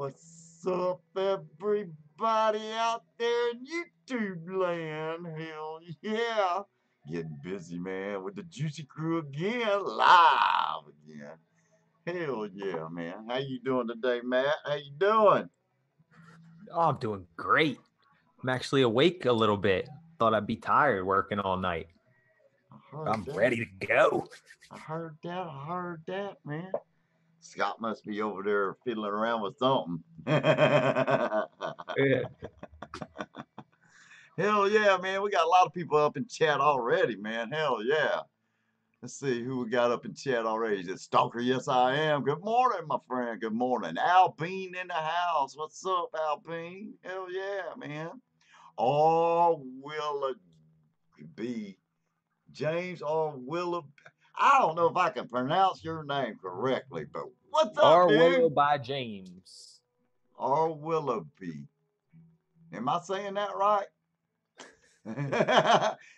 What's up, everybody out there in YouTube land? Hell yeah. Getting busy, man, with the Juicy Crew again, live again. Hell yeah, man. How you doing today, Matt? How you doing? Oh, I'm doing great. I'm actually awake a little bit. Thought I'd be tired working all night. I heard I'm that. ready to go. I heard that. I heard that, man. Scott must be over there fiddling around with something. Yeah. Hell yeah, man. We got a lot of people up in chat already, man. Hell yeah. Let's see who we got up in chat already. Is it Stalker? Yes, I am. Good morning, my friend. Good morning. Alpine in the house. What's up, Alpine? Hell yeah, man. Or will it be James or Willa? I don't know if I can pronounce your name correctly, but what's up, Or Willow dude? by James. Or Willoughby. Am I saying that right?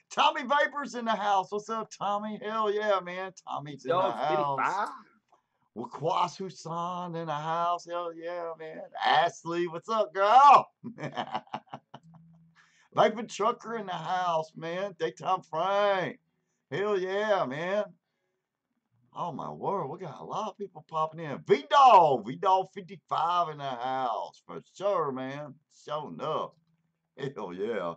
Tommy Vapors in the house. What's up, Tommy? Hell yeah, man. Tommy's in the Dog house. 55. Wakwas Husan in the house. Hell yeah, man. Ashley, what's up, girl? Vaping Trucker in the house, man. Daytime Frank. Hell yeah, man. Oh my word, we got a lot of people popping in. V-Dog 55 in the house for sure, man. Showing up. Hell yeah.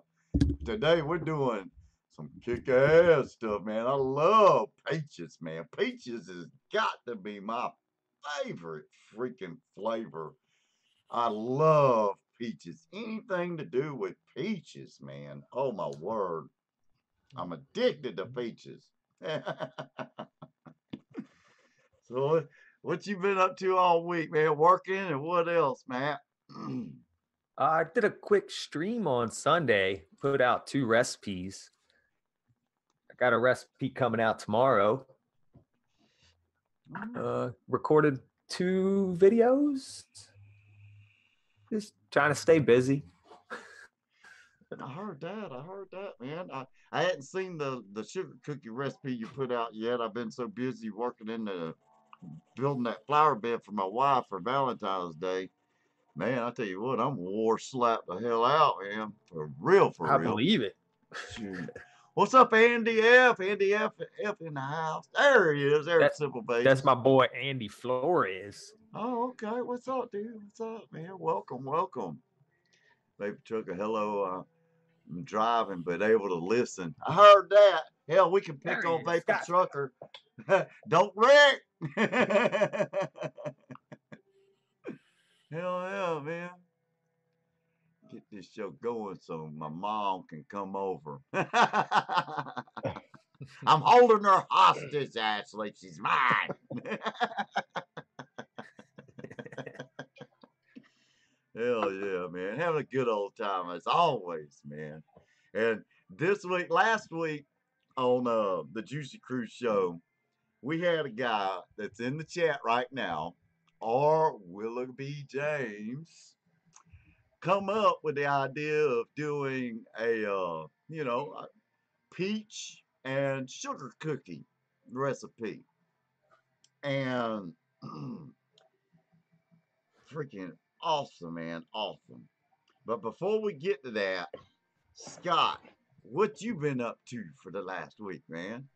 Today we're doing some kick-ass stuff, man. I love peaches, man. Peaches has got to be my favorite freaking flavor. I love peaches. Anything to do with peaches, man. Oh my word. I'm addicted to peaches. So what you been up to all week, man? Working and what else, Matt? I did a quick stream on Sunday, put out 2 recipes. I got a recipe coming out tomorrow. Recorded 2 videos. Just trying to stay busy. I heard that, man. I hadn't seen the sugar cookie recipe you put out yet. I've been so busy working in the building that flower bed for my wife for Valentine's Day. Man, I tell you what, I'm war slapped the hell out, man. For real, for I real. believe it. Shoot. What's up, Andy F? Andy F in the house. There he is. There's Simple That's Bases. my boy Andy Flores. Oh, okay. What's up, dude? What's up, man? Welcome, welcome. Baby Trucker, hello. I'm driving, but able to listen. I heard that. Hell, we can pick There he on is. Vapor Scott. Trucker. Don't wreck. Hell yeah, man. Get this show going so my mom can come over. I'm holding her hostage, Ashley. She's mine. Hell yeah, man. Having a good old time as always, man. And last week on the Juicy Cruise show, we had a guy that's in the chat right now, or Willoughby James, come up with the idea of doing a peach and sugar cookie recipe. And freaking awesome, man. Awesome. But before we get to that, Scott, what you been up to for the last week, man?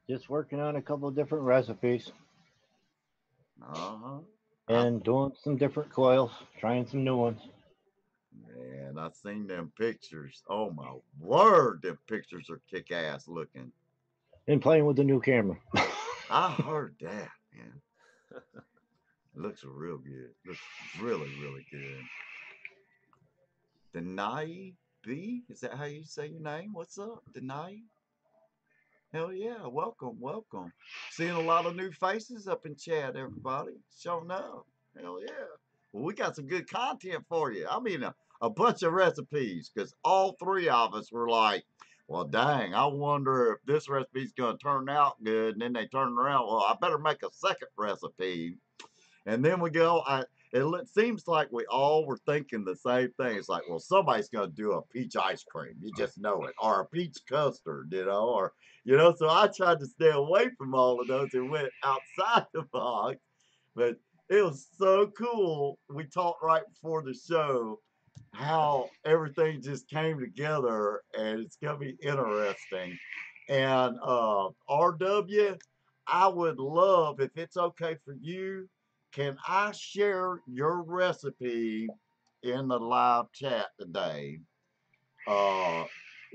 Just working on a couple of different recipes Uh-huh. and doing some different coils, trying some new ones. Man, I seen them pictures. Oh my word, them pictures are kick ass looking. And playing with the new camera. I heard that, man. It looks real good. Looks really, really good. Denai B? Is that how you say your name? What's up, Denai? Hell yeah, welcome, welcome. Seeing a lot of new faces up in chat, everybody. Showing up. Hell yeah. Well, we got some good content for you. I mean, a bunch of recipes, because all 3 of us were like, well, dang, I wonder if this recipe's going to turn out good. And then they turn around, well, I better make a second recipe. And then we go, it seems like we all were thinking the same thing. It's like, well, somebody's going to do a peach ice cream. You just know it. Or a peach custard, so I tried to stay away from all of those and went outside the box. But It was so cool. We talked right before the show how everything just came together, and it's gonna be interesting. And RW, I would love if it's okay for you. Can I share your recipe in the live chat today? Uh,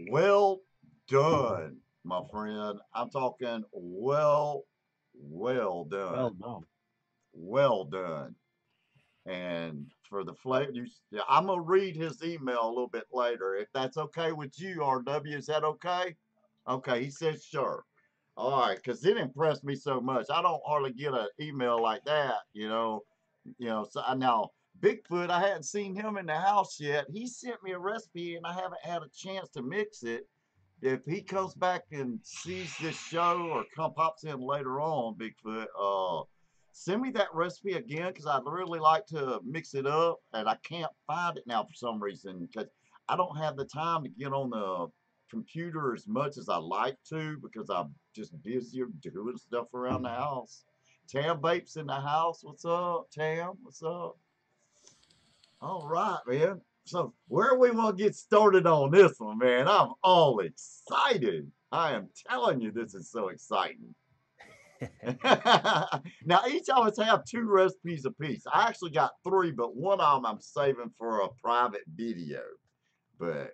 well done, my friend. I'm talking well Well, done, no. well done. And for the flavor, I'm gonna read his email a little bit later. If that's okay with you, RW, is that okay? Okay, he says sure. All right, because it impressed me so much. I don't hardly get an email like that, you know. So now Bigfoot, I hadn't seen him in the house yet. He sent me a recipe, and I haven't had a chance to mix it. If he comes back and sees this show or pops in later on, Bigfoot, send me that recipe again because I'd really like to mix it up, and I can't find it now for some reason because I don't have the time to get on the computer as much as I like to because I'm just busier doing stuff around the house. Tam Vapes in the house. What's up, Tam? What's up? All right, man. So where we want to get started on this one, man? I'm all excited. I am telling you, this is so exciting. Now, each of us have 2 recipes apiece. I actually got 3, but one of them I'm saving for a private video. But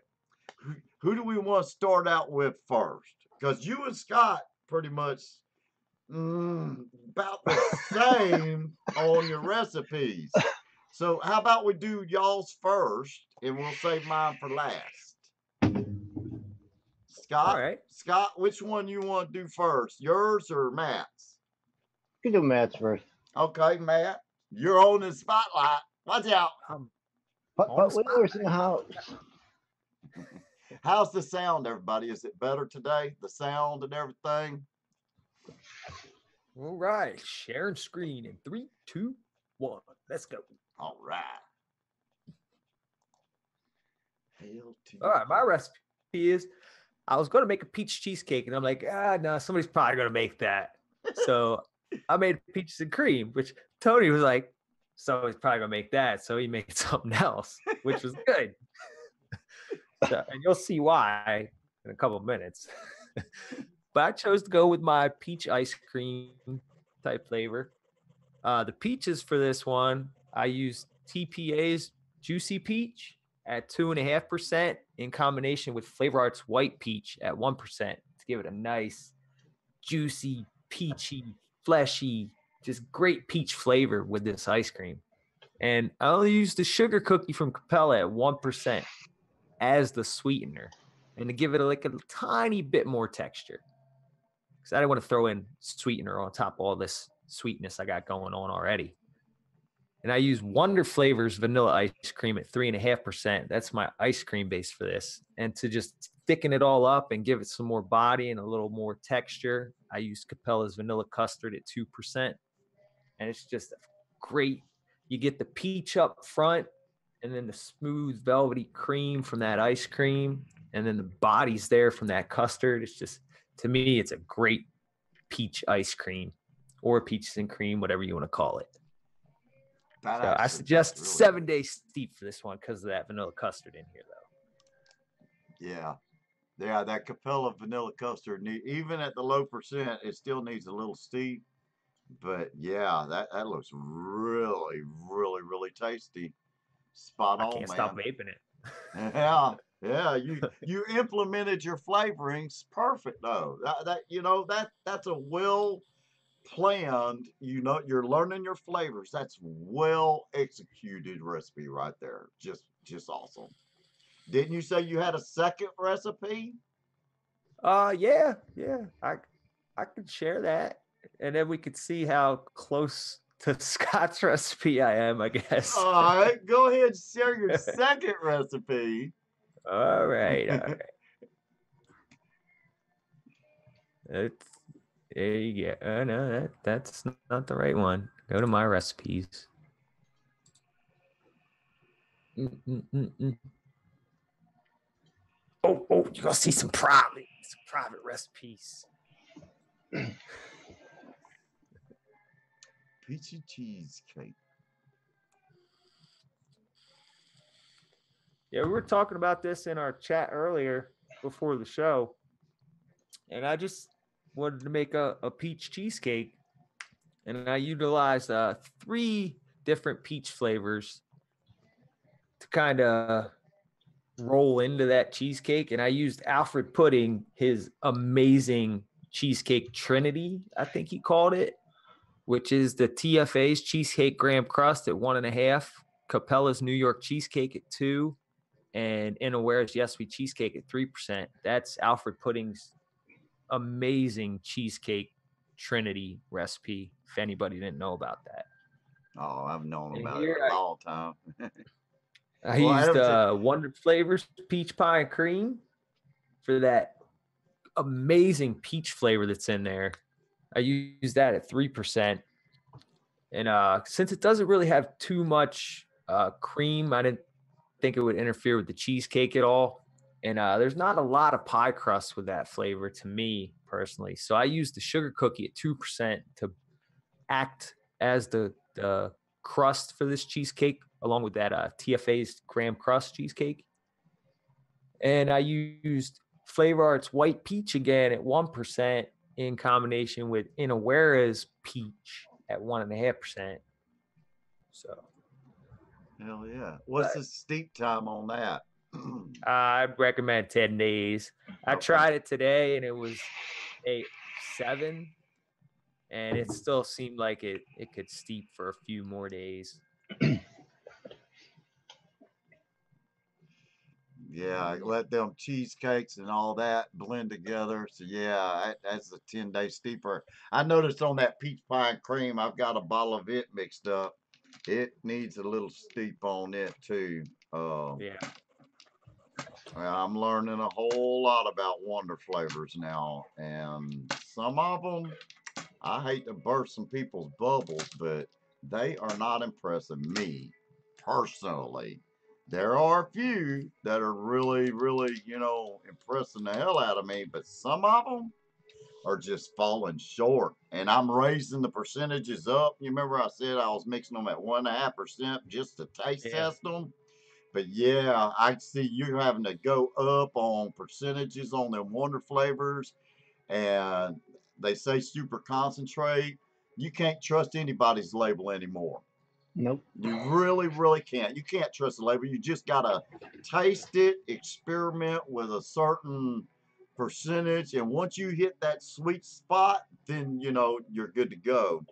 who do we want to start out with first? Because you and Scott pretty much about the same on your recipes. So how about we do y'all's first, and we'll save mine for last. All Scott, right. Scott, which one you want to do first, yours or Matt's? You can do Matt's first. Okay, Matt, you're on the spotlight. Watch out. On But the Wheeler's in the house. How's the sound, everybody? Is it better today? The sound and everything? All right. Sharing screen in 3, 2, 1. Let's go. All right. Hail to All right. My recipe is I was going to make a peach cheesecake, and I'm like, no, somebody's probably going to make that. So I made peaches and cream, which Tony was like, somebody's probably going to make that. So he made something else, which was good. So, and you'll see why in a couple of minutes. But I chose to go with my peach ice cream type flavor. The peaches for this one, I used TPA's Juicy Peach at 2.5% in combination with Flavor Arts White Peach at 1% to give it a nice, juicy, peachy, fleshy, just great peach flavor with this ice cream. And I only used the sugar cookie from Capella at 1% as the sweetener and to give it a tiny bit more texture. Because I didn't want to throw in sweetener on top of all this sweetness I got going on already. And I use Wonder Flavors vanilla ice cream at 3.5%. That's my ice cream base for this. And to just thicken it all up and give it some more body and a little more texture, I use Capella's vanilla custard at 2%. And it's just great. You get the peach up front and then the smooth velvety cream from that ice cream. And then the body's there from that custard. It's just, to me, it's a great peach ice cream or peaches and cream, whatever you want to call it. So I suggest really 7-day steep for this one because of that vanilla custard in here, though. Yeah, that Capella vanilla custard, even at the low percent, it still needs a little steep. But yeah, that looks really, really, really tasty. Spot on, man. I can't stop vaping Yeah, it. you implemented your flavorings perfect though. That's a well planned. You're learning your flavors. That's well executed recipe right there. Just awesome. Didn't you say you had a second recipe? Yeah. I could share that, and then we could see how close to Scott's recipe I am, I guess. All right, go ahead and share your second recipe. All right. There you go. Oh, no, that's not the right one. Go to my recipes. Oh, you're gonna see some private recipes. Peachy cheesecake. Yeah, we were talking about this in our chat earlier before the show, and I just wanted to make a peach cheesecake, and I utilized 3 different peach flavors to kind of roll into that cheesecake. And I used Alfred Pudding, his amazing cheesecake trinity, I think he called it, which is the TFA's cheesecake graham crust at 1.5, Capella's New York cheesecake at 2, and Inaware's Yes Sweet cheesecake at 3%. That's Alfred Pudding's amazing cheesecake trinity recipe, if anybody didn't know about that. Oh, I've known And about it here a long time. I Well, used Wonder Flavors peach pie and cream for that amazing peach flavor that's in there. I use that at 3%. And since it doesn't really have too much cream, I didn't think it would interfere with the cheesecake at all. And there's not a lot of pie crust with that flavor to me personally. So I used the sugar cookie at 2% to act as the crust for this cheesecake, along with that TFA's graham crust cheesecake. And I used Flavor Arts White Peach again at 1% in combination with Inaware's Peach at 1.5%. So hell yeah. What's the steep time on that? I'd recommend 10 days. I Okay. tried it today and it was 7, and it still seemed like it could steep for a few more days. Yeah, let them cheesecakes and all that blend together. So yeah, that's a 10-day steeper. I noticed on that peach pie and cream, I've got a bottle of it mixed up. It needs a little steep on it too. Yeah. I'm learning a whole lot about Wonder flavors now, and some of them, I hate to burst some people's bubbles, but they are not impressing me personally. There are a few that are really, really, impressing the hell out of me, but some of them are just falling short. And I'm raising the percentages up. You remember I said I was mixing them at 1.5% just to taste test them? But yeah, I see you having to go up on percentages on them Wonder flavors, and they say super concentrate. You can't trust anybody's label anymore. Nope. You really, really can't. You can't trust the label. You just gotta taste it, experiment with a certain percentage, and once you hit that sweet spot, then you're good to go.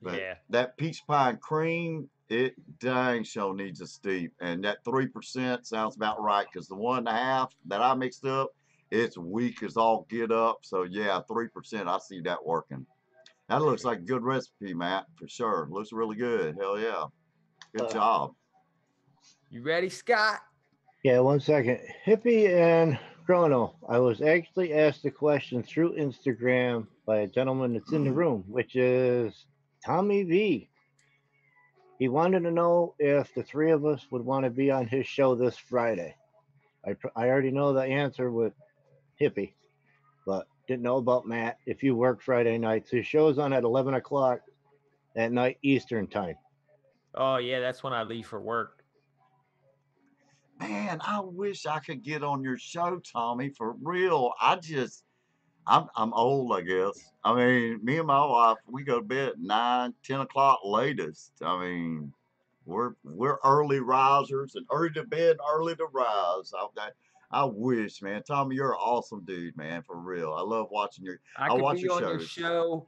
But Yeah. that peach pie and cream, it dang sure needs a steep. And that 3% sounds about right, because the 1.5 that I mixed up, it's weak as all get up. So yeah, 3%, I see that working. That looks like a good recipe, Matt, for sure. Looks really good. Hell yeah. Good job. You ready, Scott? Yeah, 1 second. Hippy and Krono, I was actually asked a question through Instagram by a gentleman that's in the room, which is Tommy V. He wanted to know if the 3 of us would want to be on his show this Friday. I already know the answer with Hippy, but didn't know about Matt. If you work Friday nights, his show's on at 11 o'clock at night Eastern time. Oh, yeah, that's when I leave for work. Man, I wish I could get on your show, Tommy, for real. I'm old, I guess. I mean, me and my wife, we go to bed at 9, 10 o'clock latest. I mean, we're early risers and early to bed, early to rise. I wish, man. Tommy, you're an awesome dude, man, for real. I love watching I I could watch be your on your shows. show.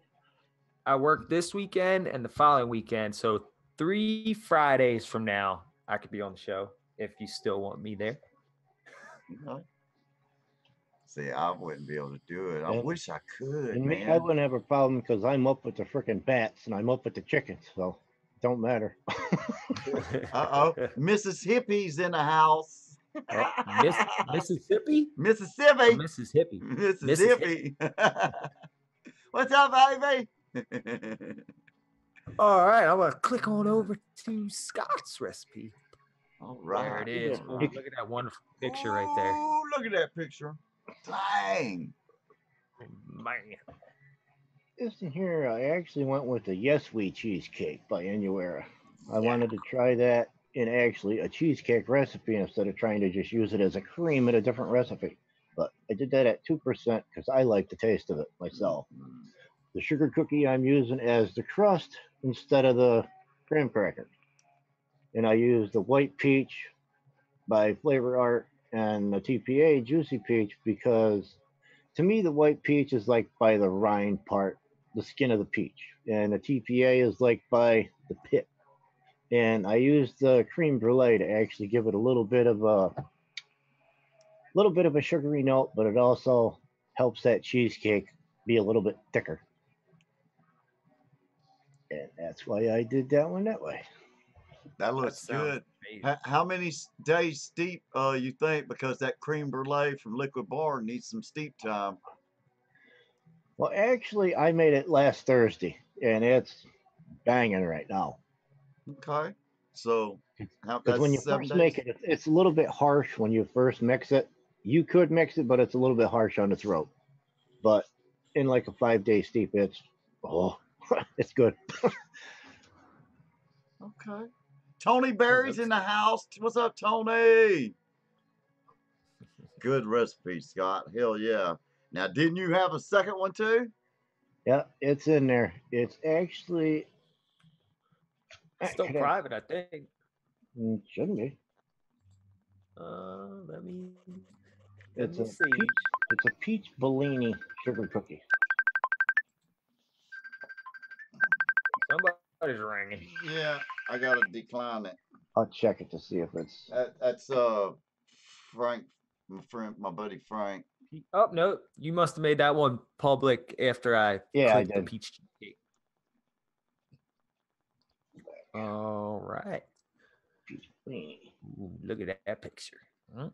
I work this weekend and the following weekend. So 3 Fridays from now, I could be on the show if you still want me there. Okay. See, I wouldn't be able to do it. I And- wish I could, And me, I man. wouldn't have a problem because I'm up with the freaking bats and I'm up with the chickens, so it don't matter. Uh-oh. Mississippi's in the house. Oh, Mississippi? Or Mississippi. Mississippi? Mississippi. What's up, baby? All right, I'm going to click on over to Scott's recipe. All right. There it is. Yeah. Oh, look at that wonderful picture right there. Ooh, look at that picture. Dang. Man. This in here, I actually went with the Yes We cheesecake by Inuera. I Yeah. wanted to try that in actually a cheesecake recipe instead of trying to just use it as a cream in a different recipe. But I did that at 2% because I like the taste of it myself. Mm. The sugar cookie I'm using as the crust instead of the graham cracker. And I use the white peach by Flavor Art and the TPA Juicy Peach because to me the white peach is like by the rind part, the skin of the peach, and the TPA is like by the pit. And I use the cream brulee to actually give it a little bit of a sugary note, but it also helps that cheesecake be a little bit thicker. And that's why I did that one that way. That That looks sounds good. amazing. How many days steep you think? Because that cream brulee from Liquid Bar needs some steep time. Well, actually, I made it last Thursday, and it's banging right now. Okay. So how Because that's when you 7 first make days? it, it's a little bit harsh when you first mix it. You could mix it, but it's a little bit harsh on the throat. But in like a 5 day steep, oh, it's good. Okay. Tony That Berry's looks in the good. house. What's up, Tony? Good recipe, Scott. Hell yeah. Now, didn't you have a second one too? Yeah, it's in there. It's actually Still could I, private, I think. shouldn't be. Let It's me a see. peach. It's a peach Bellini sugar cookie. Somebody's ringing. Yeah, I gotta decline it. I'll check it to see if it's. That's Frank, my friend, my buddy Frank. Oh no, you must have made that one public after I Yeah, I clicked the did. peach cheesecake. All right. Peach Bellini. Ooh, look at that picture.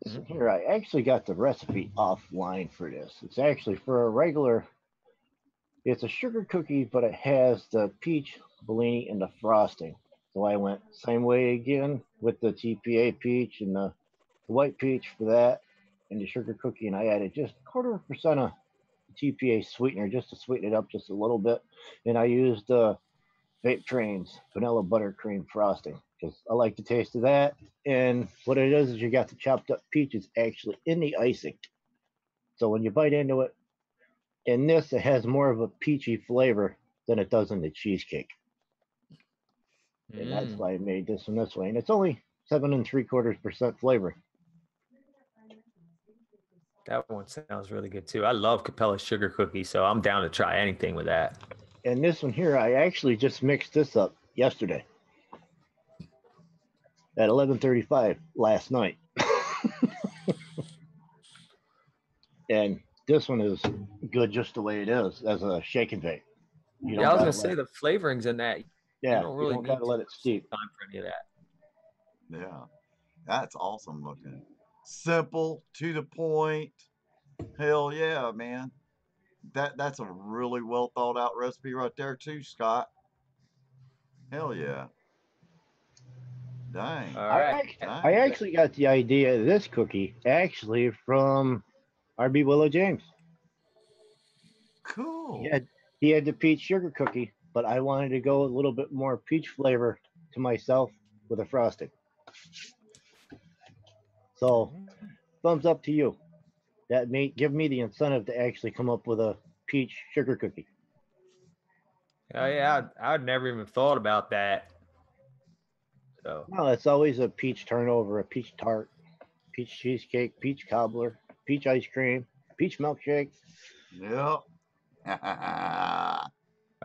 Listen here, I actually got the recipe offline for this. It's actually for a regular. It's a sugar cookie, but it has the peach Bellini and the frosting. So I went same way again with the TPA peach and the white peach for that, and the sugar cookie, and I added just 1/4% of TPA sweetener just to sweeten it up just a little bit, and I used Vape Train's vanilla buttercream frosting because I like the taste of that. And what it is you got the chopped up peaches actually in the icing, so when you bite into it, in this it has more of a peachy flavor than it does in the cheesecake, and that's Mm, why I made this one this way. And it's only 7.75% flavor. that one sounds really good too. I love Capella's sugar cookie, so I'm down to try anything with that. And this one here, I actually just mixed this up yesterday at 11:35 last night. And this one is good just the way it is as a shake and vape. You Yeah, don't I was gotta gonna let say it. the flavorings in that you Yeah, don't you really don't need gotta too let it much steep. time for any of that. Yeah, that's awesome looking. Simple, to the point. Hell yeah, man. That's a really well thought out recipe right there too, Scott. Hell yeah. Dang. All I right. I Dang. actually got the idea of this cookie actually from RB Willow James. He Cool. had he had the peach sugar cookie, but I wanted to go a little bit more peach flavor to myself with a frosting. So Mhm. thumbs up to you. That may give me the incentive to actually come up with a peach sugar cookie. Oh yeah, I'd never even thought about that. So No, it's always a peach turnover, a peach tart, peach cheesecake, peach cobbler, peach ice cream, peach milkshake. Yep. Wait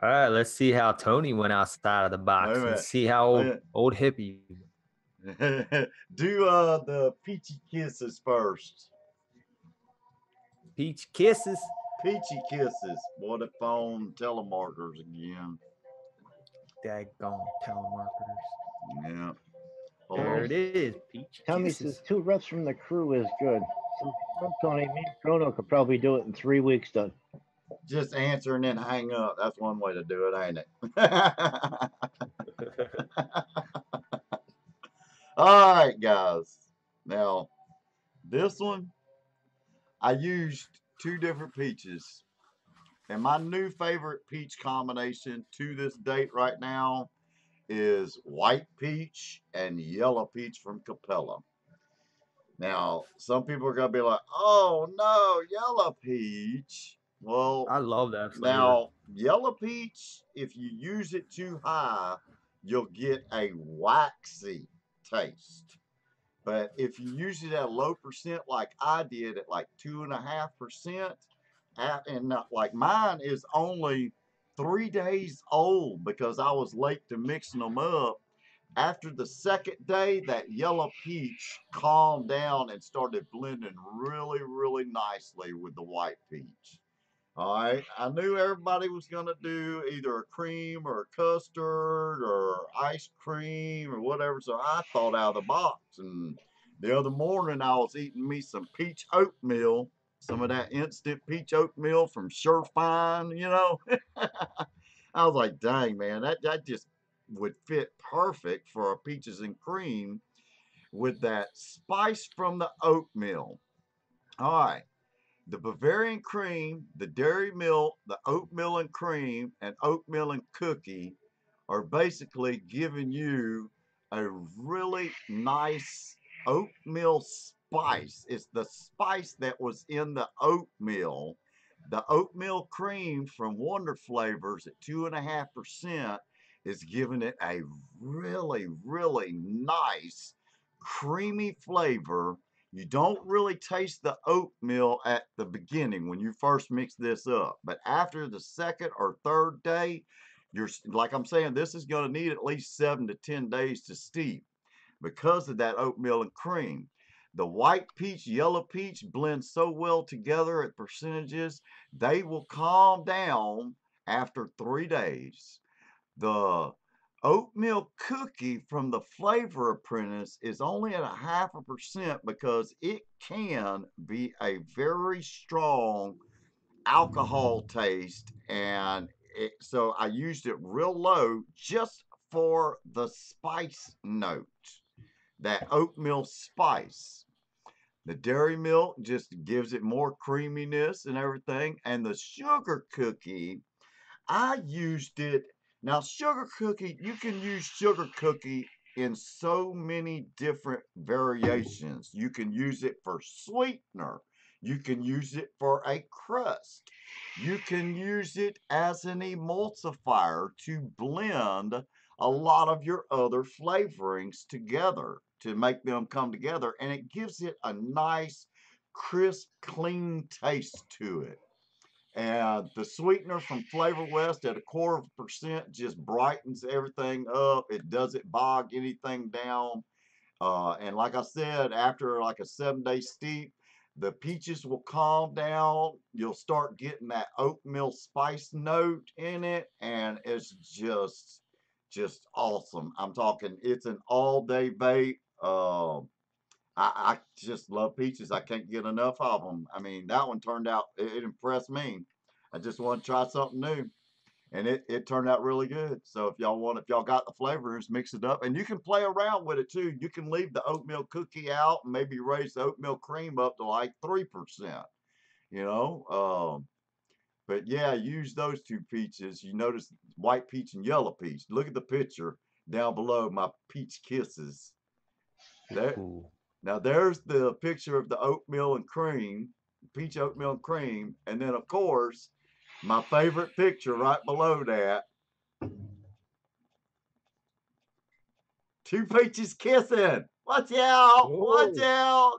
all right, let's see how Tony went outside of the a box and minute. see how old hippie. Do the peachy kisses first. Peach kisses. Peachy kisses. What if on telemarketers again? Daggone telemarketers. Yeah. Hold There Tommy it on. is. Peach Tommy says kisses. 2 reps from the crew is good. So Tony, me and Krono could probably do it in 3 weeks done. Just answer and then hang up. That's one way to do it, ain't it? All right, guys. Now, this one, I used two different peaches. And my new favorite peach combination to this date right now is white peach and yellow peach from Capella. Now, some people are going to be like, oh no, yellow peach. Well, I love that flavor. now, yellow peach, if you use it too high, you'll get a waxy taste. But if you use it at a low percent, like I did at like 2.5%, and like mine is only 3 days old because I was late to mixing them up. After the second day, that yellow peach calmed down and started blending really, really nicely with the white peach. All right, I knew everybody was going to do either a cream or a custard or ice cream or whatever, so I thought out of the box. And the other morning, I was eating me some peach oatmeal, some of that instant peach oatmeal from Surefine, you know. I was like, dang, man, that just would fit perfect for a peaches and cream with that spice from the oatmeal. All right. The Bavarian cream, the dairy milk, the oatmeal and cream, and oatmeal and cookie are basically giving you a really nice oatmeal spice. It's the spice that was in the oatmeal. The oatmeal cream from Wonder Flavors at 2.5% is giving it a really, really nice creamy flavor. You don't really taste the oatmeal at the beginning when you first mix this up, but after the second or third day, you're like I'm saying, this is going to need at least 7 to 10 days to steep because of that oatmeal and cream. The white peach, yellow peach blend so well together at percentages, they will calm down after 3 days. The oatmeal cookie from the Flavor Apprentice is only at 0.5% because it can be a very strong alcohol taste, and so I used it real low just for the spice note, that oatmeal spice. The dairy milk just gives it more creaminess and everything, and the sugar cookie, I used it. Now, sugar cookie, you can use sugar cookie in so many different variations. You can use it for sweetener. You can use it for a crust. You can use it as an emulsifier to blend a lot of your other flavorings together to make them come together. And it gives it a nice, crisp, clean taste to it. And the sweetener from Flavor West at 0.25% just brightens everything up. It doesn't bog anything down. And like I said, after like a 7 day steep, the peaches will calm down. You'll start getting that oatmeal spice note in it, and it's just awesome. I'm talking, it's an all-day vape. I just love peaches. I can't get enough of them. I mean, that one turned out, it impressed me. I just want to try something new. And it turned out really good. So if y'all got the flavors, mix it up. And you can play around with it too. You can leave the oatmeal cookie out and maybe raise the oatmeal cream up to like 3%, you know. But yeah, use those two peaches. You notice white peach and yellow peach. Look at the picture down below, my peach kisses. There, Ooh. now there's the picture of the oatmeal and cream, peach oatmeal and cream, and then of course my favorite picture right below that, two peaches kissing. Watch out! Watch Whoa. out!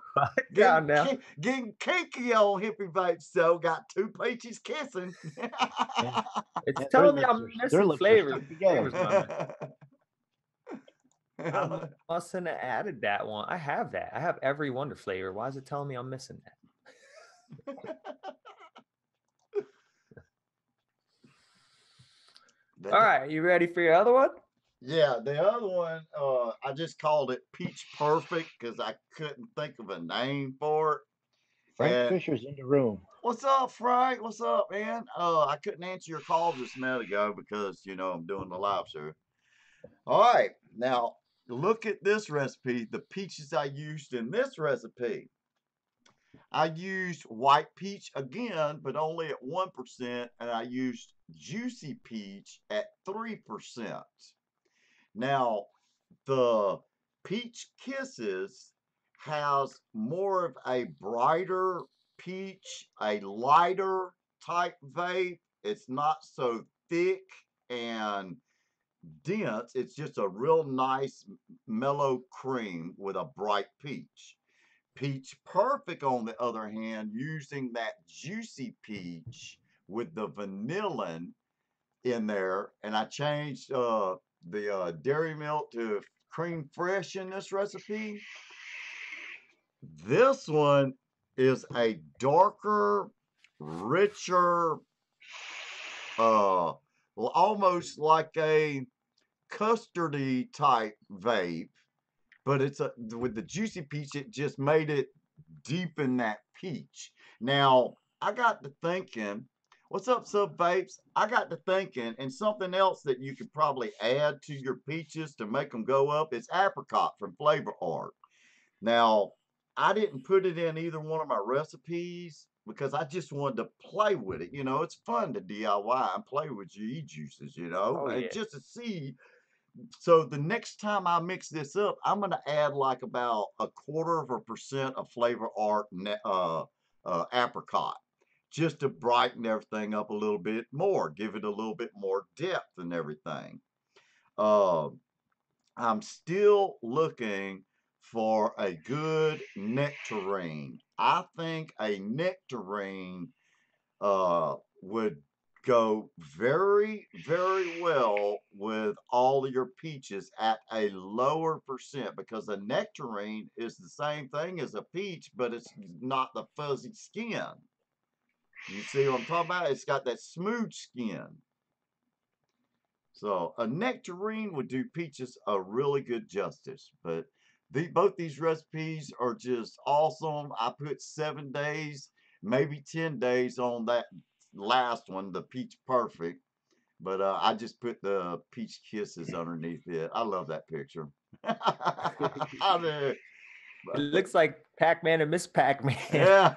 Down now. Getting kinky on Hippy Vapes, so got two peaches kissing. Yeah. It's Yeah, telling me I'm their missing lips are flavors. stuck together. I mustn't have added that one. I have that. I have every Wonder flavor. Why is it telling me I'm missing that? All right, you ready for your other one? Yeah, the other one, I just called it Peach Perfect because I couldn't think of a name for it. Frank And Fisher's in the room. what's up, Frank? What's up, man? I couldn't answer your call just a minute ago because I'm doing the live show. All right, now look at this recipe. The peaches I used in this recipe. I used white peach again, but only at 1%, and I used juicy peach at 3%. Now, the Peach Kisses has more of a brighter peach, a lighter type vape. It's not so thick and dense. It's just a real nice mellow cream with a bright peach. Peach Perfect, on the other hand, using that juicy peach with the vanillin in there, and I changed the dairy milk to cream fresh in this recipe. This one is a darker, richer, almost like a custardy type vape, but it's with the juicy peach, it just made it deepen that peach. Now, I got to thinking, what's up, Sub Vapes? I got to thinking, and something else that you could probably add to your peaches to make them go up is apricot from Flavor Art. Now, I didn't put it in either one of my recipes because I just wanted to play with it. You know, it's fun to DIY and play with your e-juices, you know, Oh and yeah. just to see. So the next time I mix this up, I'm going to add like about 1/4% of Flavor Art apricot, just to brighten everything up a little bit more, give it a little bit more depth and everything. Uh, I'm still looking for a good nectarine. I think a nectarine would go very, very well with all of your peaches at a lower percent, because a nectarine is the same thing as a peach, but it's not the fuzzy skin. You see what I'm talking about? It's got that smooth skin. So a nectarine would do peaches a really good justice. But both these recipes are just awesome. I put 7 days, maybe 10 days on that last one, the Peach Perfect. But I just put the Peach Kisses underneath it. I love that picture. I do. It looks like Pac-Man and Miss Pac-Man. Yeah.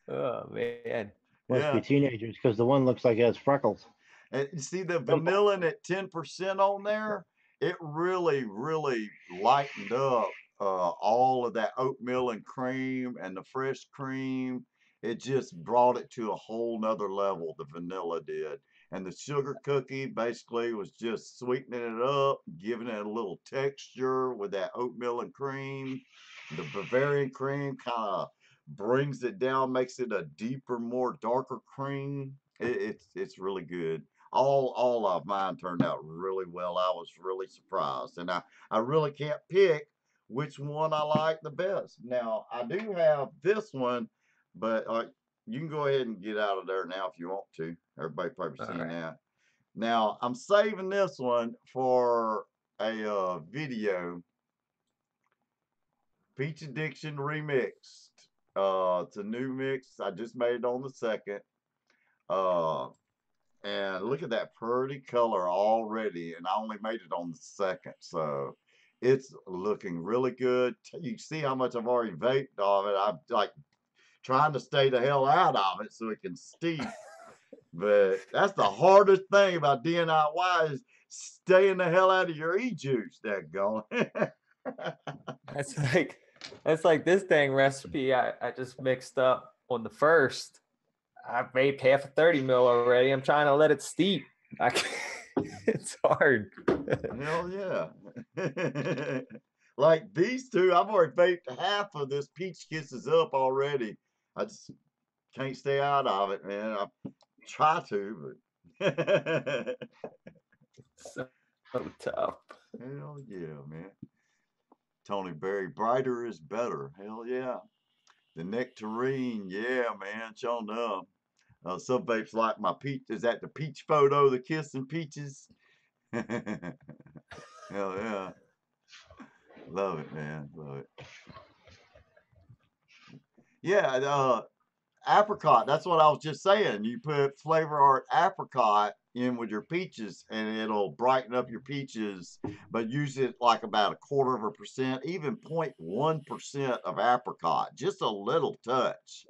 Oh man. Must be Yeah. teenagers because the one looks like it has freckles. And you see the vanillin at 10% on there? It really, really lightened up all of that oatmeal and cream and the fresh cream. It just brought it to a whole nother level, the vanilla did. And the sugar cookie basically was just sweetening it up, giving it a little texture with that oatmeal and cream. The Bavarian cream kind of brings it down, makes it a deeper, more darker cream. It's really good. All of mine turned out really well. I was really surprised, and I really can't pick which one I like the best. Now I do have this one, but you can go ahead and get out of there now if you want to. Everybody probably All seen right. that. Now I'm saving this one for a video. Peach Addiction remixed. It's a new mix. I just made it on the 2nd. Uh, and look at that pretty color already, and I only made it on the 2nd, so it's looking really good. You see how much I've already vaped of it. I'm like trying to stay the hell out of it so it can steep. But that's the hardest thing about DIY is staying the hell out of your e-juice. That going. That's like this dang recipe I just mixed up on the first. I vaped half a 30 mil already. I'm trying to let it steep. It's hard. Hell yeah. Like these two, I've already vaped half of this Peach Kisses up already. I just can't stay out of it, man. I try to, but So tough. hell yeah, man. Tony Berry, brighter is better. Hell yeah. The nectarine, yeah, man, shown up. Some vapes like my peach. Is that the peach photo, the kissing peaches? Hell yeah. Love it, man. Love it. Yeah, apricot. That's what I was just saying. You put Flavor Art apricot in with your peaches, and it'll brighten up your peaches. But use it like about 1/4%, even 0.1% of apricot, just a little touch,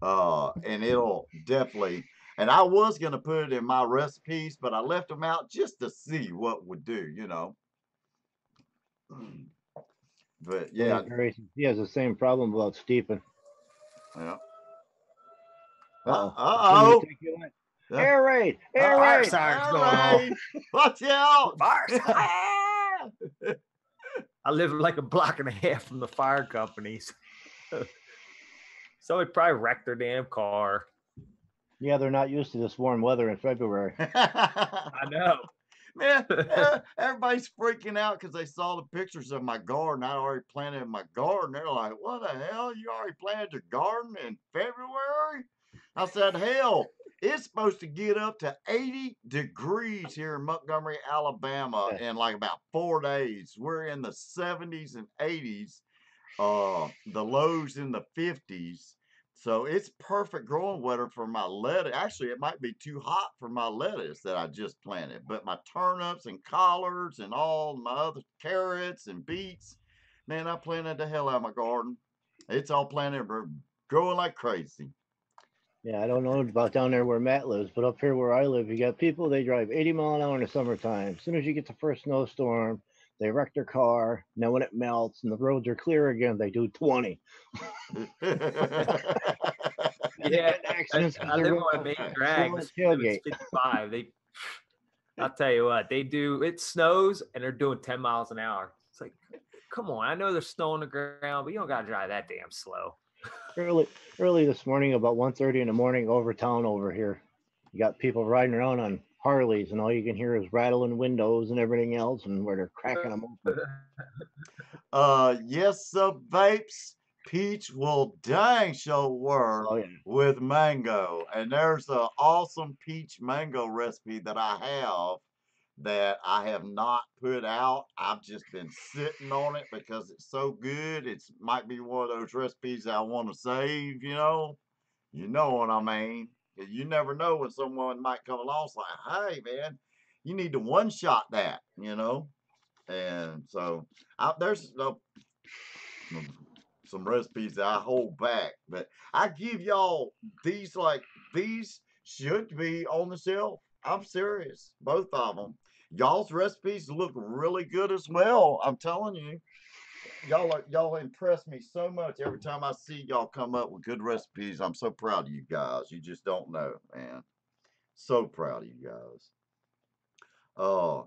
and it'll definitely. And I was gonna put it in my recipes, but I left them out just to see what would do, you know. But Yeah, yeah, he has the same problem about steeping. yeah. Uh-oh. Uh-oh. Air raid! Air Fire raid! sirens All going off. right. Watch out. Fire sirens. Ah! I live like a block and a half from the fire companies. Somebody probably wrecked their damn car. Yeah, they're not used to this warm weather in February. I know. Man, everybody's freaking out because they saw the pictures of my garden. I already planted in my garden. They're like, what the hell? You already planted your garden in February? I said, hell, it's supposed to get up to 80 degrees here in Montgomery, Alabama in like about 4 days. We're in the 70s and 80s, the lows in the 50s. So it's perfect growing weather for my lettuce. Actually, it might be too hot for my lettuce that I just planted, but my turnips and collards and all my other carrots and beets, man, I planted the hell out of my garden. It's all planted, growing like crazy. Yeah, I don't know about down there where Matt lives, but up here where I live, you got people, they drive 80 mile an hour in the summertime. As soon as you get the first snowstorm, they wreck their car. Now when it melts and the roads are clear again, they do 20. Yeah, Accidents I live on a main drag. slow The at speed limit's tailgate. 55. I'll tell you what, they do. It snows and they're doing 10 miles an hour. It's like, come on. I know there's snow on the ground, but you don't got to drive that damn slow. Early this morning, about 1:30 in the morning, over town over here, you got people riding around on Harleys, and all you can hear is rattling windows and everything else, and where they're cracking them open. Yes, vapes. Peach will dang show work Oh yeah. with mango. And there's an awesome peach mango recipe that I have not put out. I've just been sitting on it because it's so good. It's might be one of those recipes I want to save, you know. You know what I mean? 'Cause you never know when someone might come along. It's like, hey man, you need to one shot that, you know. And so there's some recipes that I hold back, but I give y'all these, like, these should be on the shelf. I'm serious, both of them. Y'all's recipes look really good as well. I'm telling you, y'all impress me so much every time I see y'all come up with good recipes. I'm so proud of you guys. You just don't know, man. So proud of you guys. Uh,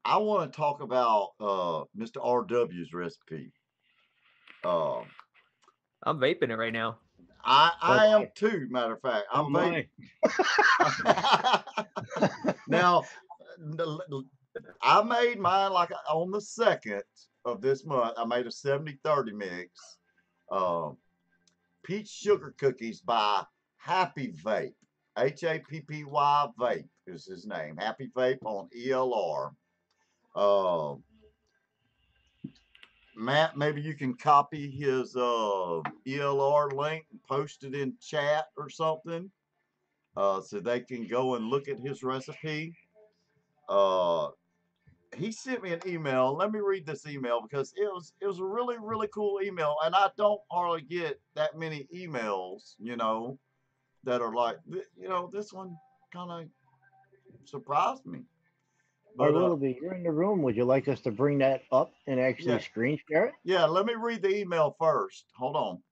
I want to talk about Mr. RW's recipe. Uh, I'm vaping it right now. I am too. Matter of fact, I'm vaping. Now, I made mine like on the 2nd of this month. I made a 70-30 mix. Peach sugar cookies by Happy Vape. Happy Vape is his name. Happy Vape on ELR. Matt, maybe you can copy his ELR link and post it in chat or something, so they can go and look at his recipe. He sent me an email. Let me read this email because it was a really cool email, and I don't hardly get that many emails, you know, that are like, you know, this one kind of surprised me. But But Willoughby, you're in the room. Would you like us to bring that up and actually yeah, screen share it? yeah. Let me read the email first. Hold on.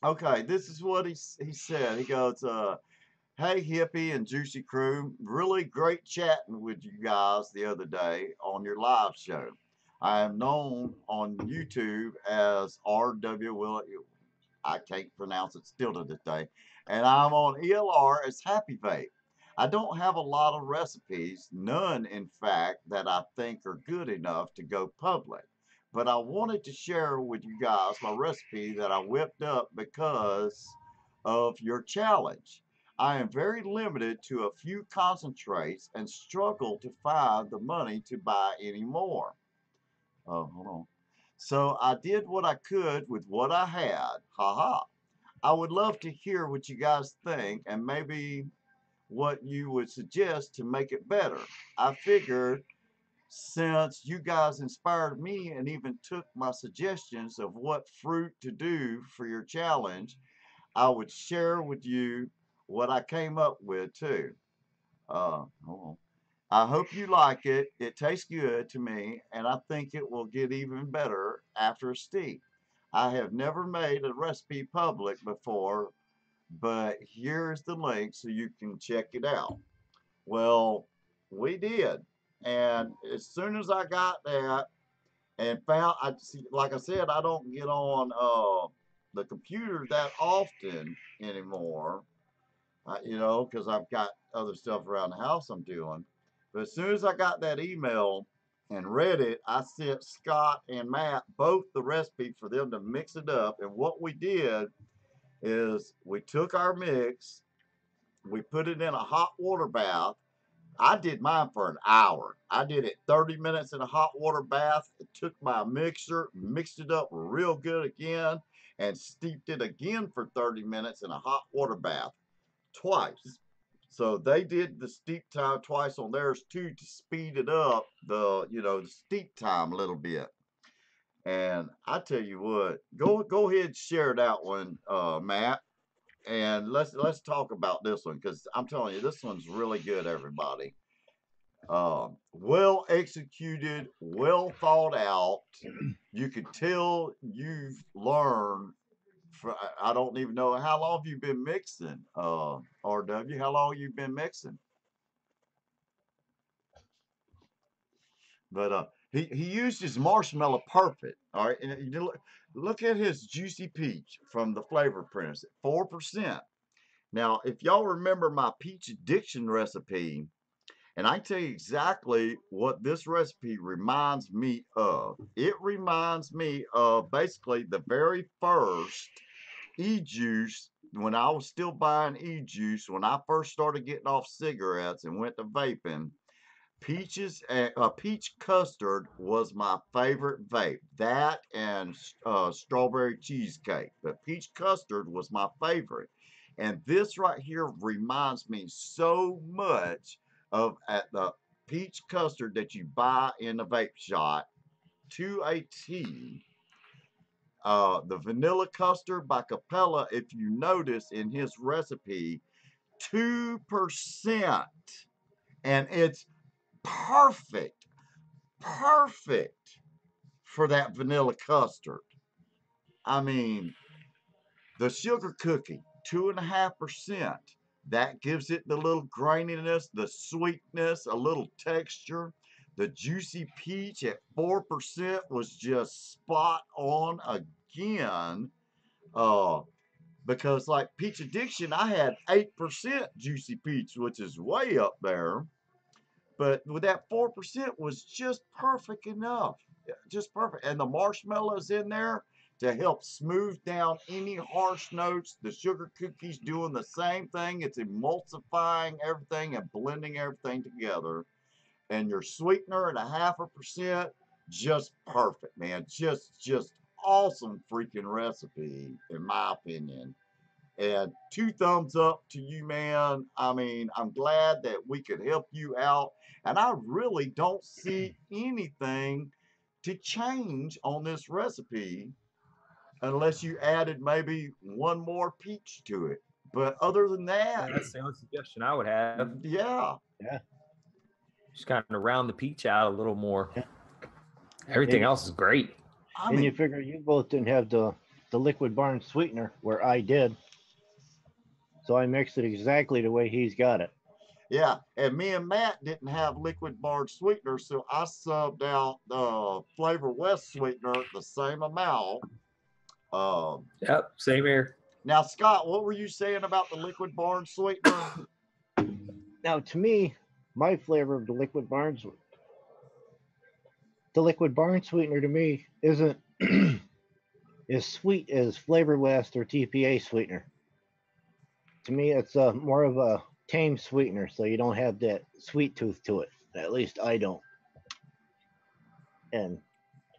Okay, this is what he said. He goes, "Hey, Hippie and Juicy Crew, really great chatting with you guys the other day on your live show. I am known on YouTube as RW Will. I can't pronounce it still to this day, and I'm on ELR as Happy Vape. I don't have a lot of recipes, none in fact, that I think are good enough to go public. But I wanted to share with you guys my recipe that I whipped up because of your challenge. I am very limited to a few concentrates and struggle to find the money to buy any more. Oh, hold on. So I did what I could with what I had. Haha. I would love to hear what you guys think, and maybe what you would suggest to make it better. I figured since you guys inspired me and even took my suggestions of what fruit to do for your challenge, I would share with you what I came up with too. Hold on. I hope you like it. It tastes good to me, and I think it will get even better after a steep. I have never made a recipe public before, but here's the link so you can check it out. Well, we did. And as soon as I got that and found, I see, like I said, I don't get on the computer that often anymore, because I've got other stuff around the house I'm doing. But as soon as I got that email and read it, I sent Scott and Matt both the recipe for them to mix it up. And what we did is we took our mix, we put it in a hot water bath. I did mine for an hour. I did it 30 minutes in a hot water bath. It took my mixer, mixed it up real good again, and steeped it again for 30 minutes in a hot water bath twice. So they did the steep time twice on theirs too to speed it up the steep time a little bit. And I tell you what, go ahead and share that one, Matt, and let's talk about this one because I'm telling you this one's really good, everybody. Well executed, well thought out. You could tell you've learned. I don't even know how long have you been mixing, RW. How long you've been mixing? But he used his marshmallow perfect. All right, and you look at his juicy peach from the Flavor Prince at 4%. Now, if y'all remember my peach addiction recipe, and I tell you exactly what this recipe reminds me of. It reminds me of basically the very first e-juice when I was still buying e-juice when I first started getting off cigarettes and went to vaping. Peach custard was my favorite vape. That and strawberry cheesecake, but peach custard was my favorite. And this right here reminds me so much of at the peach custard that you buy in the vape shop to a T. The vanilla custard by Capella, if you notice in his recipe, 2%. And it's perfect, perfect for that vanilla custard. I mean, the sugar cookie, 2.5%. That gives it the little graininess, the sweetness, a little texture. The juicy peach at 4% was just spot on again. Uh, because like peach addiction, I had 8% juicy peach, which is way up there. But with that 4% was just perfect enough. Just perfect. And the marshmallows in there to help smooth down any harsh notes. The sugar cookies doing the same thing. It's emulsifying everything and blending everything together. And your sweetener at 0.5%, just perfect, man. Just awesome freaking recipe, in my opinion. And 2 thumbs up to you, man. I mean, I'm glad that we could help you out. And I really don't see anything to change on this recipe unless you added maybe one more peach to it. But other than that, That's the only suggestion I would have. yeah. Yeah. Just kind of round the peach out a little more. Yeah. Everything else is great. I And mean, you figure you both didn't have the liquid barn sweetener where I did. So I mixed it exactly the way he's got it. yeah. And me and Matt didn't have liquid barred sweetener, so I subbed out the Flavor West sweetener the same amount. Yep, same here. Now, Scott, what were you saying about the liquid barn sweetener? Now, to me, my flavor of the liquid barn sweetener to me isn't as sweet as Flavor West or TPA sweetener. To me, it's more of a tame sweetener, so you don't have that sweet tooth to it. At least I don't. And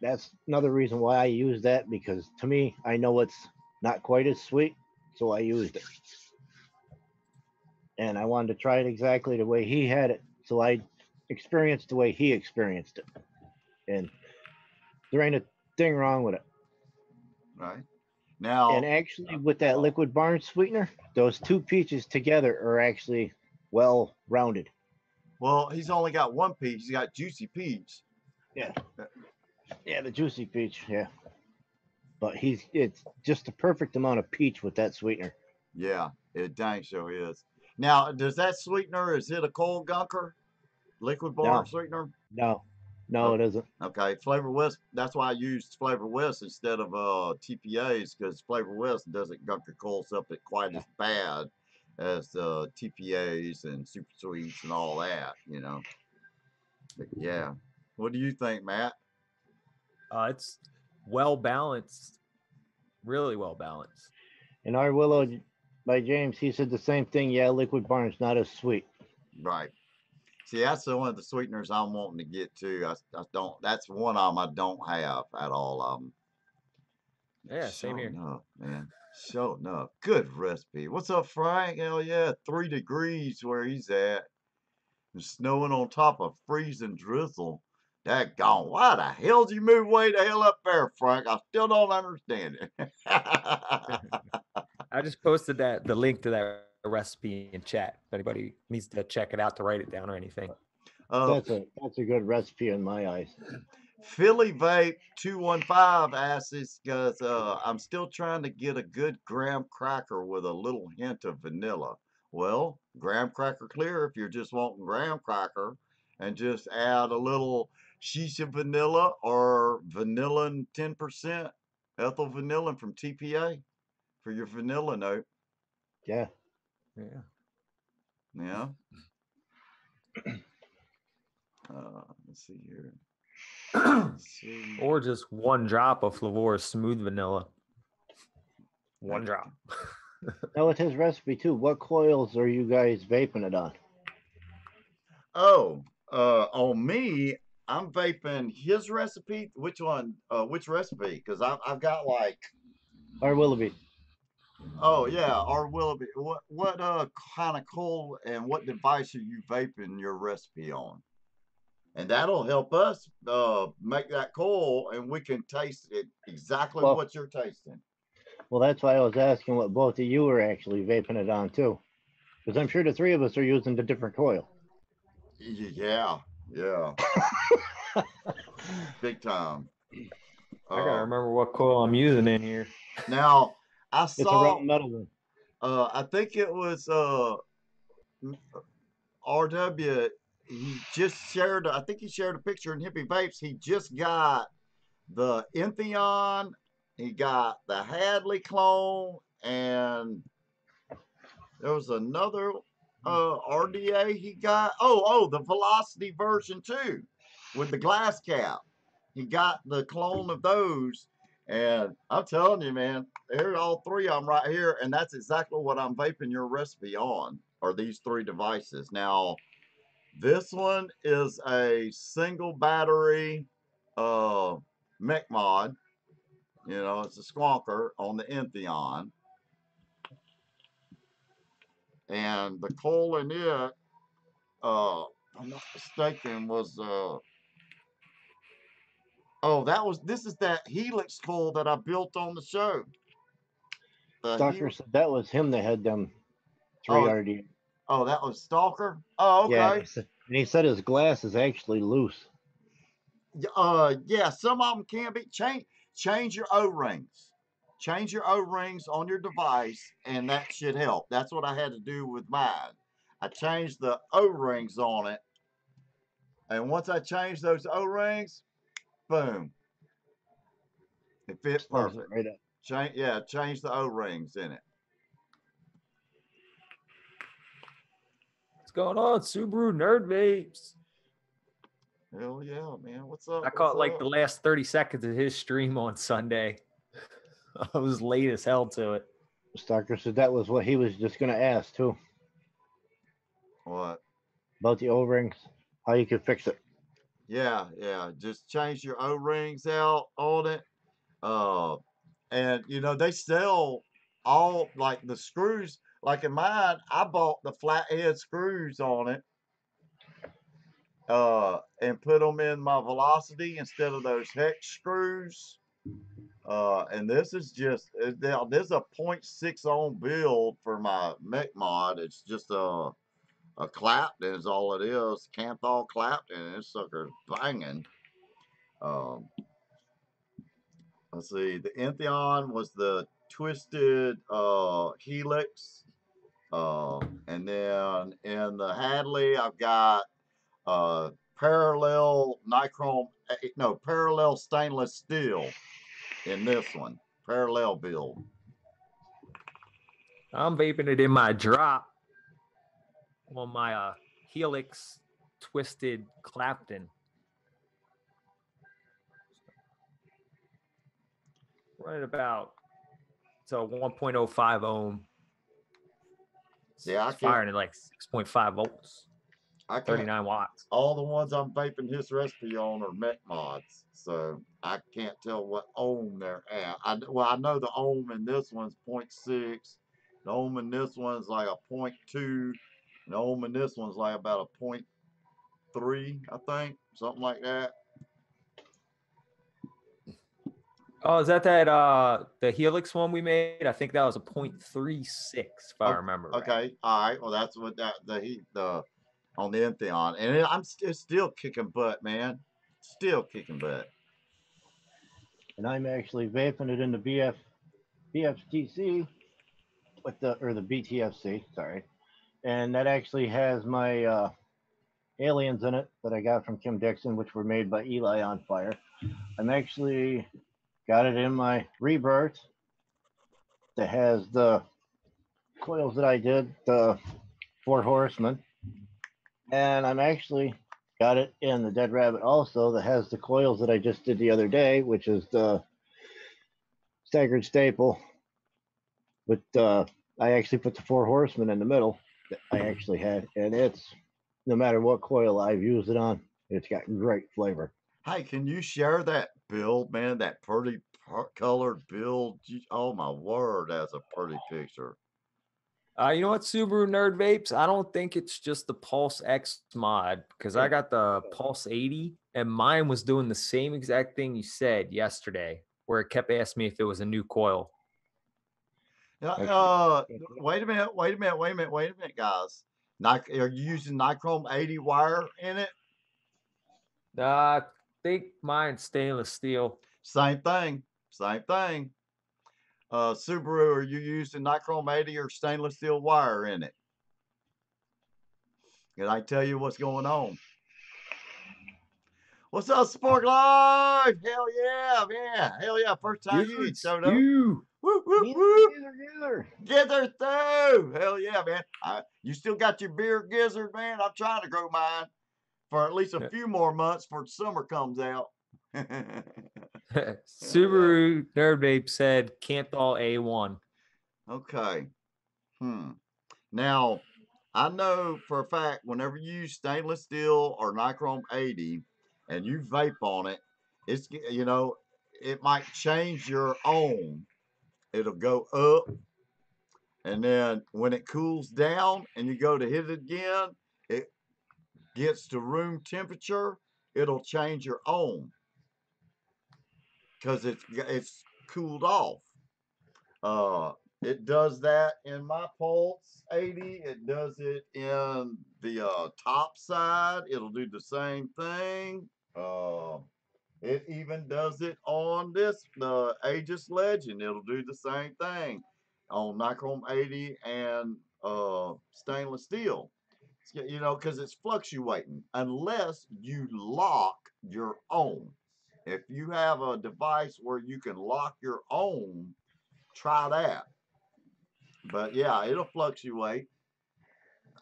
that's another reason why I use that, because to me, I know it's not quite as sweet, so I used it. and I wanted to try it exactly the way he had it, so I experienced the way he experienced it, and there ain't a thing wrong with it. Right And now, actually, with that liquid barn sweetener, those two peaches together are actually well rounded. well, he's only got one peach. He's got juicy peach. Yeah, yeah, the juicy peach. Yeah, but it's just the perfect amount of peach with that sweetener. Yeah, it dang sure is. Now, does that sweetener, is it a cold gunker? Liquid barn No, sweetener? no, no, Oh, it isn't. okay. Flavor West, that's why I used Flavor West instead of TPAs, because Flavor West doesn't gunk your coals up it quite as bad as TPAs and super sweets and all that, you know. But yeah. What do you think, Matt? It's well balanced, really well balanced. And our Willow by James, he said the same thing. Yeah, liquid barn's not as sweet. Right. See, that's one of the sweeteners I'm wanting to get to. I don't, that's one of them I don't have at all of them. Yeah, same Sure here. enough, man. Sure enough. Good recipe. What's up, Frank? Hell yeah. 3 degrees where he's at. It's snowing on top of freezing drizzle. Daggone. Why the hell did you move way the hell up there, Frank? I still don't understand it. I just posted the link to that recipe in chat. If anybody needs to check it out to write it down or anything. That's a good recipe in my eyes. Philly Vape 215 asks, because I'm still trying to get a good graham cracker with a little hint of vanilla. Well, graham cracker clear if you're just wanting graham cracker, and just add a little shisha vanilla or vanilla and 10% ethyl vanillin from TPA for your vanilla note. Yeah. Yeah. Yeah. Let's see here. Or just one drop of Flavor's smooth vanilla. One drop. Now with his recipe too, what coils are you guys vaping it on? Oh, on me, I'm vaping his recipe. Which one? Which recipe? Because I've got like, Our Willoughby. oh yeah, or will it be what kind of coal and what device are you vaping your recipe on? And that'll help us make that coal, and we can taste it exactly Well, what you're tasting. well, that's why I was asking what both of you were actually vaping it on too, because I'm sure the three of us are using the different coil. Yeah, yeah, big time. I gotta remember what coil I'm using in here. Now I It's a saw. round metal one. I think it was RW. He just shared. I think he shared a picture in Hippy Vapes. He just got the Entheon. He got the Hadley clone, and there was another RDA he got. Oh, the Velocity version 2 with the glass cap. He got the clone of those, and I'm telling you, man, they're all three of them right here, and that's exactly what I'm vaping your recipe on, are these 3 devices. Now, this one is a single battery mech mod. You know, it's a squonker on the Entheon. And the coal in it, if I'm not mistaken, was this is that Helix coal that I built on the show. Stalker said that was him that had them 3 Oh, RD. oh, that was Stalker. Oh, Yeah, okay. and he said his glass is actually loose. Yeah, some of them can be change your O-rings. Change your O-rings on your device, and that should help. That's what I had to do with mine. I changed the O-rings on it, and once I changed those O-rings, boom, it fit Slows it perfect. right up. Change the O-rings in it. What's going on, Subaru Nerd Vapes? Hell yeah, man. What's up? I caught like the last 30 seconds of his stream on Sunday. I was late as hell to it. Stalker said that was what he was just going to ask too. What? About the O-rings, how you could fix it. Yeah. Just change your O-rings out on it. And you know, they sell all like the screws. like in mine, I bought the flathead screws on it, and put them in my velocity instead of those hex screws. And this is just this is a 0.6 ohm build for my mech mod. It's just a Clapton is all it is. Canthal Clapton, and this sucker's banging. Let's see. The Entheon was the twisted helix. And then in the Hadley, I've got parallel nichrome, no, parallel stainless steel in this one. Parallel build. I'm vaping it in my drop on my Helix twisted Clapton. Running about so 1.05 ohm. See, I It's firing at like 6.5 volts, I can't, 39 watts. all the ones I'm vaping his recipe on are mech mods, so I can't tell what ohm they're at. Well, I know the ohm in this one's 0.6. The ohm in this one's like a 0.2. And the ohm in this one's like about a 0.3, I think, something like that. Oh, is that the Helix one we made? I think that was a 0.36 if I remember right. Okay, all right. Well, that's what the on the Entheon, and it's still kicking butt, man. Still kicking butt. And I'm actually vaping it in the BFTC with the BTFC, sorry. And that actually has my aliens in it that I got from Kim Dixon, which were made by Eli on Fire. I'm actually got it in my Rebirth that has the coils that I did, the 4 Horsemen. And I'm actually got it in the Dead Rabbit also that has the coils that I just did the other day, which is the staggered staple. But I actually put the 4 Horsemen in the middle that I actually had. And it's, no matter what coil I've used it on, it's got great flavor. Hey, can you share that build, man? That pretty colored build. Oh my word, that's a pretty picture. You know what, Subaru Nerd Vapes? I don't think it's just the Pulse X mod because I got the Pulse 80 and mine was doing the same exact thing you said yesterday, where it kept asking me if it was a new coil. Wait a minute, guys. Are you using Nichrome 80 wire in it? I think mine's stainless steel. Same thing. Same thing. Subaru, are you using Nichrome 80 or stainless steel wire in it? Can I tell you what's going on? What's up, Spark Live? Hell yeah, man. Hell yeah. First time you showed up. Woo, woo, woo. Gizzard through. Hell yeah, man. You still got your beer gizzard, man? I'm trying to grow mine for at least a few more months before summer comes out. Subaru Nerd Vape said Canthal A1. Okay. Now, I know for a fact whenever you use stainless steel or Nichrome 80 and you vape on it, it's, you know, it might change your ohm. It'll go up, and then when it cools down and you go to hit it again, it gets to room temperature. It'll change your ohm because it's cooled off. It does that in my Pulse 80. It does it in the top side. It'll do the same thing. It even does it on the Aegis Legend. It'll do the same thing on Nichrome 80 and stainless steel. You know, because it's fluctuating unless you lock your ohm. If you have a device where you can lock your ohm, try that. But yeah, it'll fluctuate.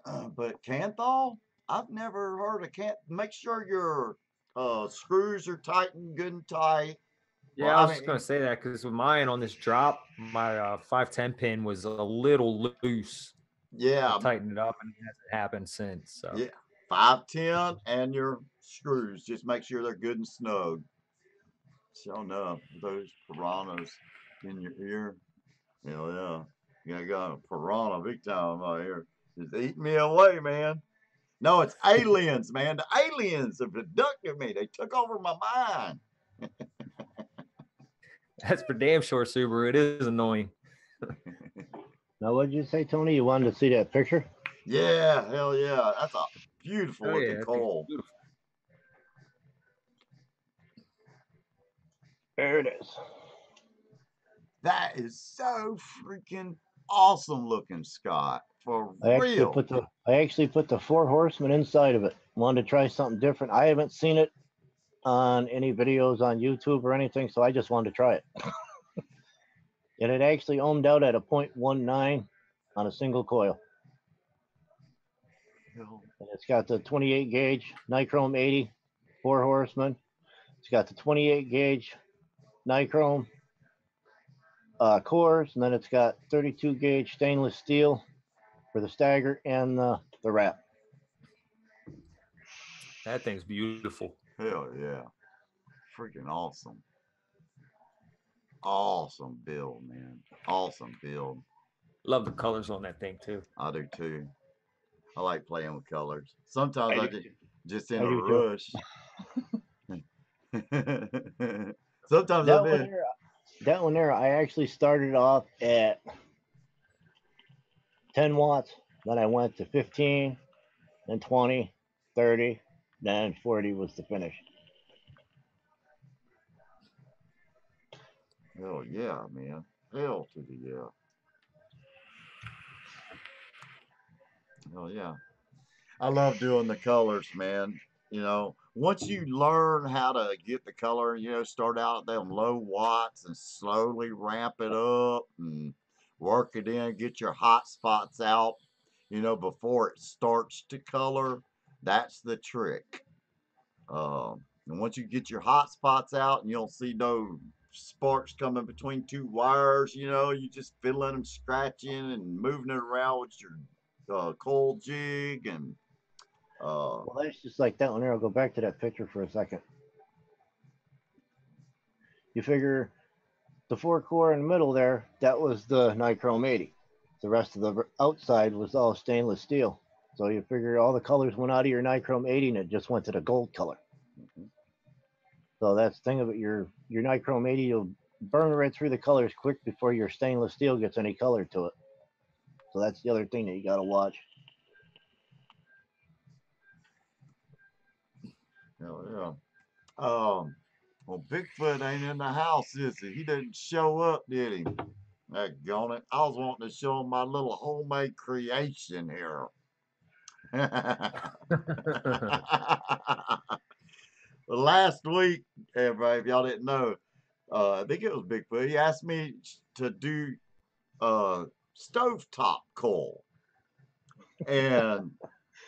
But Canthal, I've never heard of Make sure your screws are tightened good and tight. Yeah, well, I was just going to say that because with mine on this drop, my 510 pin was a little loose. Yeah. I tightened it up and it hasn't happened since. So. Yeah, 510 and your screws. Just make sure they're good and snug. Sure enough, those piranhas in your ear. Hell yeah. You know, got a piranha big time out here. Just eating me away, man. No, it's aliens, man. The aliens have abducted me. They took over my mind. That's for damn sure, Subaru. It is annoying. Now, what did you say, Tony? You wanted to see that picture? Yeah, hell yeah. That's a beautiful Oh, looking yeah, coal. beautiful. There it is. That is so freaking awesome looking, Scott. For I actually real. put the four horsemen inside of it. Wanted to try something different. I haven't seen it on any videos on YouTube or anything, so I just wanted to try it. And it actually ohmed out at a 0.19 on a single coil. And it's got the 28 gauge nichrome 80 four horsemen. It's got the 28 gauge nichrome cores, and then it's got 32 gauge stainless steel for the stagger and the wrap. That thing's beautiful. Hell yeah. Freaking awesome. Awesome build, man. Awesome build. Love the colors on that thing too. I do too. I like playing with colors. Sometimes I just in I a do too. rush. Sometimes I'm in. That one there, I actually started off at 10 watts. Then I went to 15, then 20, 30, then 40 was the finish. Hell yeah, man. Hell to the yeah. Hell yeah. I love doing the colors, man. You know, once you learn how to get the color, you know, start out at them low watts and slowly ramp it up and work it in, get your hot spots out, you know, before it starts to color. That's the trick. And once you get your hot spots out and you don't see no sparks coming between two wires, you know, you just fiddling them, scratching and moving it around with your coil jig and Well, that's just like that one there. I'll go back to that picture for a second. You figure the four core in the middle there, that was the nichrome 80. The rest of the outside was all stainless steel. So you figure all the colors went out of your nichrome 80 and it just went to the gold color. So that's the thing of it. Your nichrome 80 will burn right through the colors quick before your stainless steel gets any color to it. So that's the other thing that you got to watch. hell yeah. Well, Bigfoot ain't in the house, is he? He didn't show up, did he? Daggone it. I was wanting to show him my little homemade creation here. Last week, everybody, if y'all didn't know, I think it was Bigfoot. He asked me to do stovetop coal. And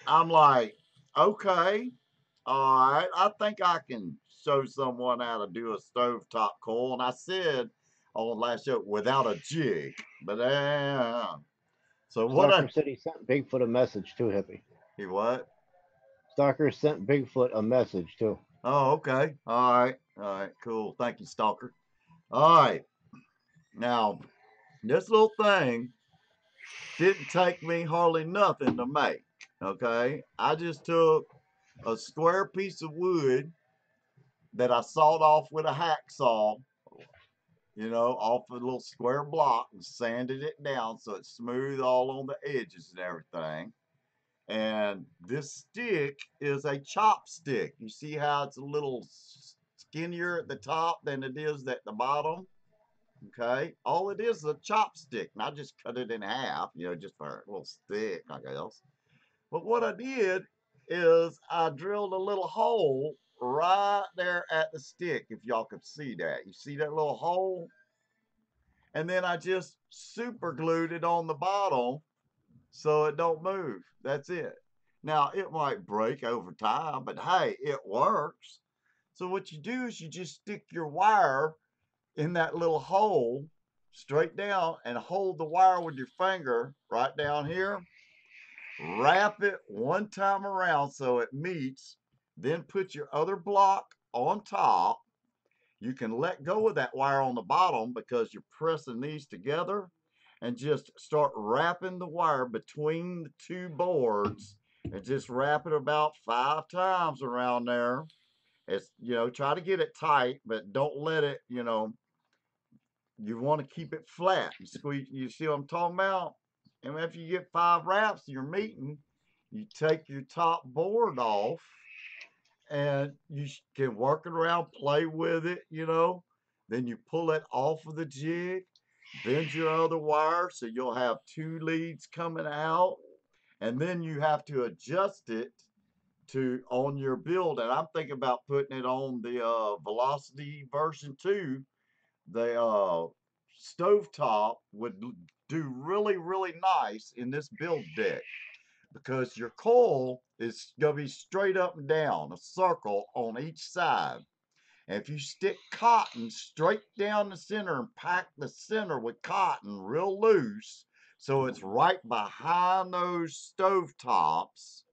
I'm like, okay, all right, I think I can show someone how to do a stovetop coil. And I said on last show, without a jig. But so what Stalker said he sent Bigfoot a message too, Hippy. he what? Stalker sent Bigfoot a message too. Oh, okay. All right, cool. Thank you, Stalker. All right. Now, this little thing didn't take me hardly nothing to make. Okay. I just took a square piece of wood that I sawed off with a hacksaw, you know, off a little square block and sanded it down so it's smooth all on the edges and everything. And this stick is a chopstick. You see how it's a little skinnier at the top than it is at the bottom? Okay. All it is a chopstick. And I just cut it in half, you know, just for a little stick, I guess. But what I did is I drilled a little hole right there at the stick, if y'all could see that. You see that little hole? And then I just super glued it on the bottom so it don't move. That's it. Now, it might break over time, but hey, it works. So what you do is you just stick your wire in that little hole straight down and hold the wire with your finger right down here. Wrap it one time around so it meets, then put your other block on top. You can let go of that wire on the bottom because you're pressing these together, and just start wrapping the wire between the two boards and just wrap it about 5 times around there. It's, try to get it tight, but don't let it, you want to keep it flat. You squeeze, you see what I'm talking about? And after you get 5 wraps, you're meeting, you take your top board off and you can work it around, play with it, Then you pull it off of the jig, bend your other wire so you'll have 2 leads coming out, and then you have to adjust it to on your build. And I'm thinking about putting it on the Velocity version 2. The stovetop would do really, really nice in this build deck because your coil is going to be straight up and down, a circle on each side. And if you stick cotton straight down the center and pack the center with cotton real loose, so it's right behind those stove tops,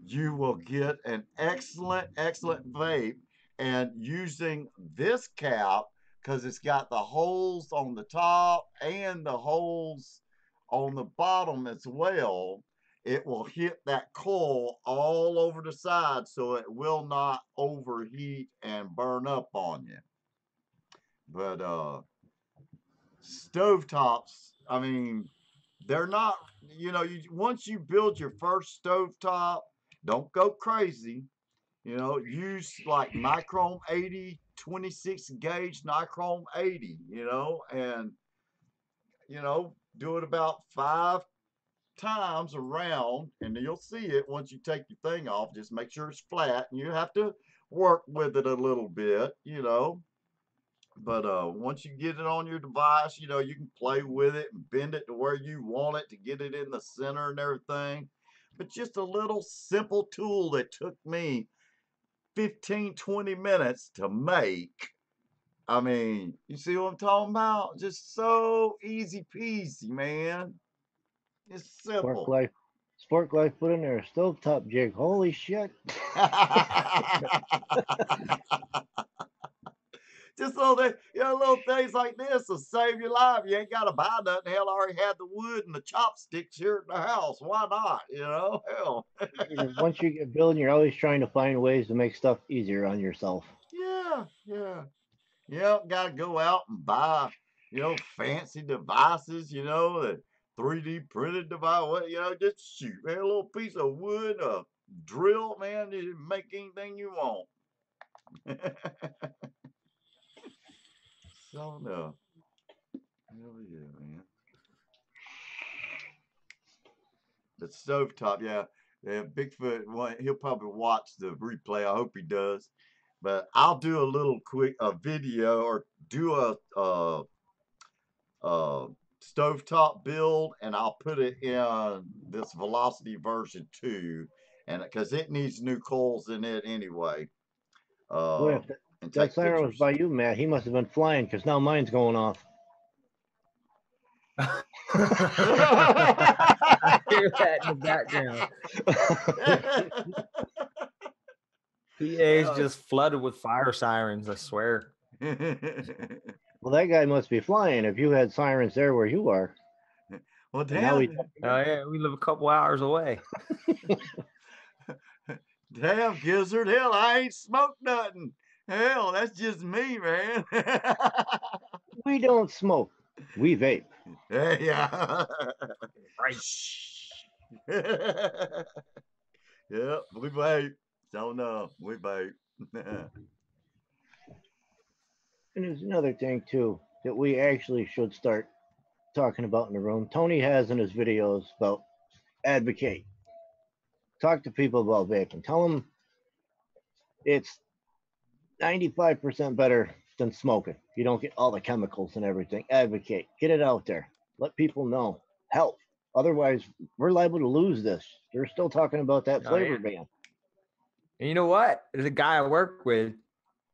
you will get an excellent, excellent vape. And using this cap, because it's got the holes on the top and the holes on the bottom as well, it will hit that coil all over the side so it will not overheat and burn up on you. But stovetops, I mean, they're not, once you build your first stovetop, don't go crazy. Use like Nichrome 80, 26 gauge Nichrome 80, and, do it about 5 times around, and you'll see it once you take your thing off. Just make sure it's flat, and you have to work with it a little bit, But once you get it on your device, you can play with it and bend it to where you want it to get it in the center and everything. But just a little simple tool that took me 15, 20 minutes to make. I mean, you see what I'm talking about? Just so easy peasy, man. It's simple. Sport Life put in there a stovetop jig. Holy shit. Just little things like this will save your life. You ain't got to buy nothing. Hell, I already had the wood and the chopsticks here at the house. Why not? Hell. Once you get building, you're always trying to find ways to make stuff easier on yourself. Yeah. Got to go out and buy, fancy devices, the 3D printed device. Just shoot, man, a little piece of wood, a drill, man, you make anything you want. So no. Hell yeah, man. The stovetop, yeah. Bigfoot, he'll probably watch the replay. I hope he does. But I'll do a little quick video or do a stovetop build, and I'll put it in this Velocity version 2, and because it needs new coils in it anyway. Boy, if and that take siren was pictures. by you, Matt, he must have been flying because now mine's going off. I hear that in the background. PA is just flooded with fire sirens, I swear. Well, that guy must be flying if you had sirens there where you are. Well, damn. Yeah, we live a couple hours away. Damn, Gizzard. Hell, I ain't smoked nothing. Hell, that's just me, man. We don't smoke. We vape. Yeah. Right. Yeah, we vape. So no, we vape. And there's another thing too that we actually should start talking about in the room. Tony has in his videos about advocate. Talk to people about vaping. Tell them it's 95% better than smoking. You don't get all the chemicals and everything. Advocate. Get it out there. Let people know. Help. Otherwise, we're liable to lose this. They're still talking about that flavor ban. And you know what? There's a guy I work with.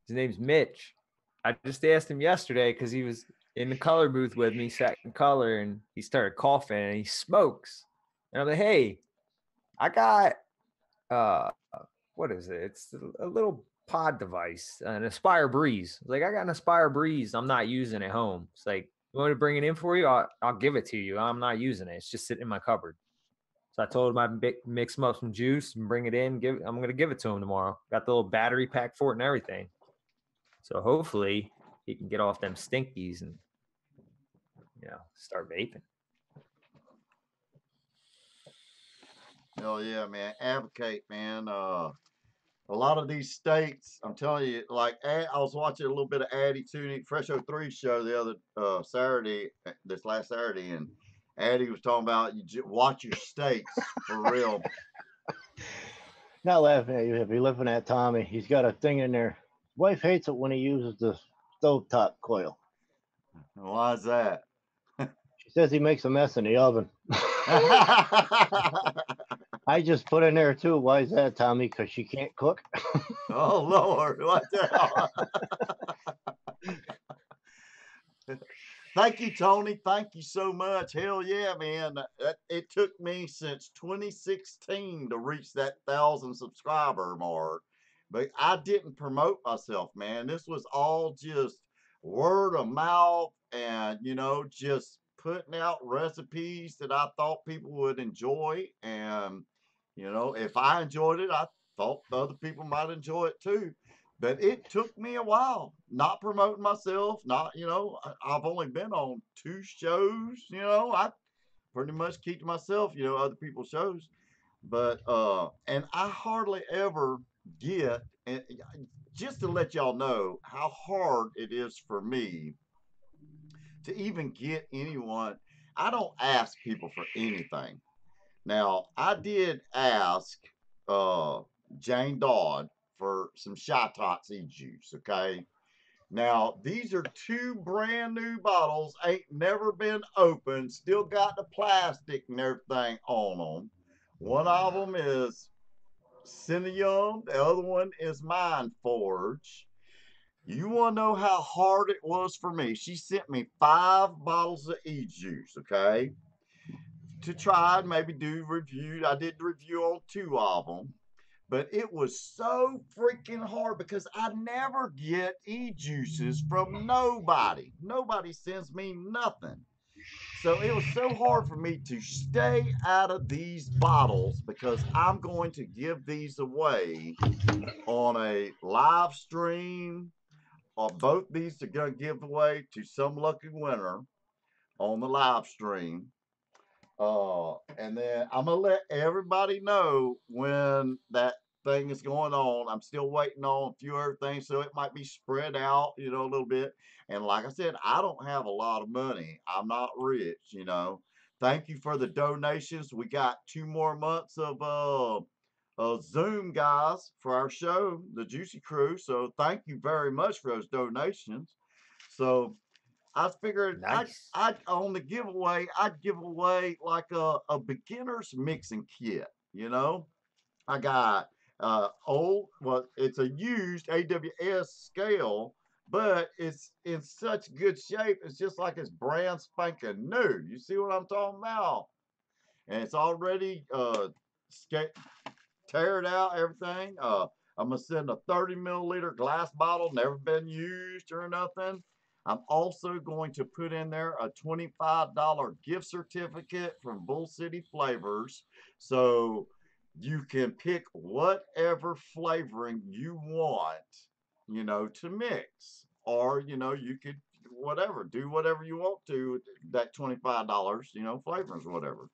His name's Mitch. I just asked him yesterday because he was in the color booth with me, sat in color, and he started coughing and he smokes. And I'm like, hey, I got what is it? It's a little pod device, an Aspire Breeze. Like, I got an Aspire Breeze I'm not using at home. It's like, You want me to bring it in for you? I'll give it to you. I'm not using it. It's just sitting in my cupboard. So I told him I'd mix him up some juice and bring it in. I'm going to give it to him tomorrow. Got the little battery pack for it and everything. So hopefully he can get off them stinkies and, start vaping. Hell yeah, man. Advocate, man. A lot of these states, I'm telling you, like I was watching a little bit of Addy Tuning Fresh 03 show the other Saturday, this last Saturday, and Addy was talking about watch your states for real. Not laughing at you, Hippy. Laughing at Tommy. He's got a thing in there. His wife hates it when he uses the stovetop coil. Why is that? She says he makes a mess in the oven. I just put in there too. Why is that, Tommy? Because she can't cook. Oh Lord, what the hell? Thank you, Tony. Thank you so much. Hell yeah, man. It took me since 2016 to reach that 1,000 subscriber mark, but I didn't promote myself, man. This was all just word of mouth and, just putting out recipes that I thought people would enjoy. And, if I enjoyed it, I thought other people might enjoy it too. But it took me a while, not promoting myself, I've only been on 2 shows, I pretty much keep to myself, other people's shows. But, and I hardly ever get, and just to let y'all know how hard it is for me to even get anyone, I don't ask people for anything. Now, I did ask Jane Dodd for some Shy Tots e-juice, okay? Now, these are 2 brand new bottles, ain't never been opened, still got the plastic and everything on them. One of them is Cinnamon, the other one is Mind Forge. You want to know how hard it was for me? She sent me 5 bottles of e-juice, okay? To try and maybe do review. I did the review on 2 of them, but it was so freaking hard because I never get e-juices from nobody. Nobody sends me nothing. So it was so hard for me to stay out of these bottles because I'm going to give these away on a live stream, or both these are going to give away to some lucky winner on the live stream. And then I'm gonna let everybody know when that thing is going on. I'm still waiting on a few other things, so it might be spread out, a little bit. And like I said, I don't have a lot of money. I'm not rich. Thank you for the donations. We got 2 more months of Zoom, guys, for our show, the Juicy Crew. So thank you very much for those donations. So I figured Nice. I'd on the giveaway, I'd give away like a beginner's mixing kit, I got it's a used AWS scale, but it's in such good shape. It's just like it's brand spanking new. You see what I'm talking about? And it's already teared out, everything. I'm gonna send a 30 milliliter glass bottle, never been used or nothing. I'm also going to put in there a $25 gift certificate from Bull City Flavors. So you can pick whatever flavoring you want, to mix. Or, you could do whatever you want to with that $25, flavorings or whatever.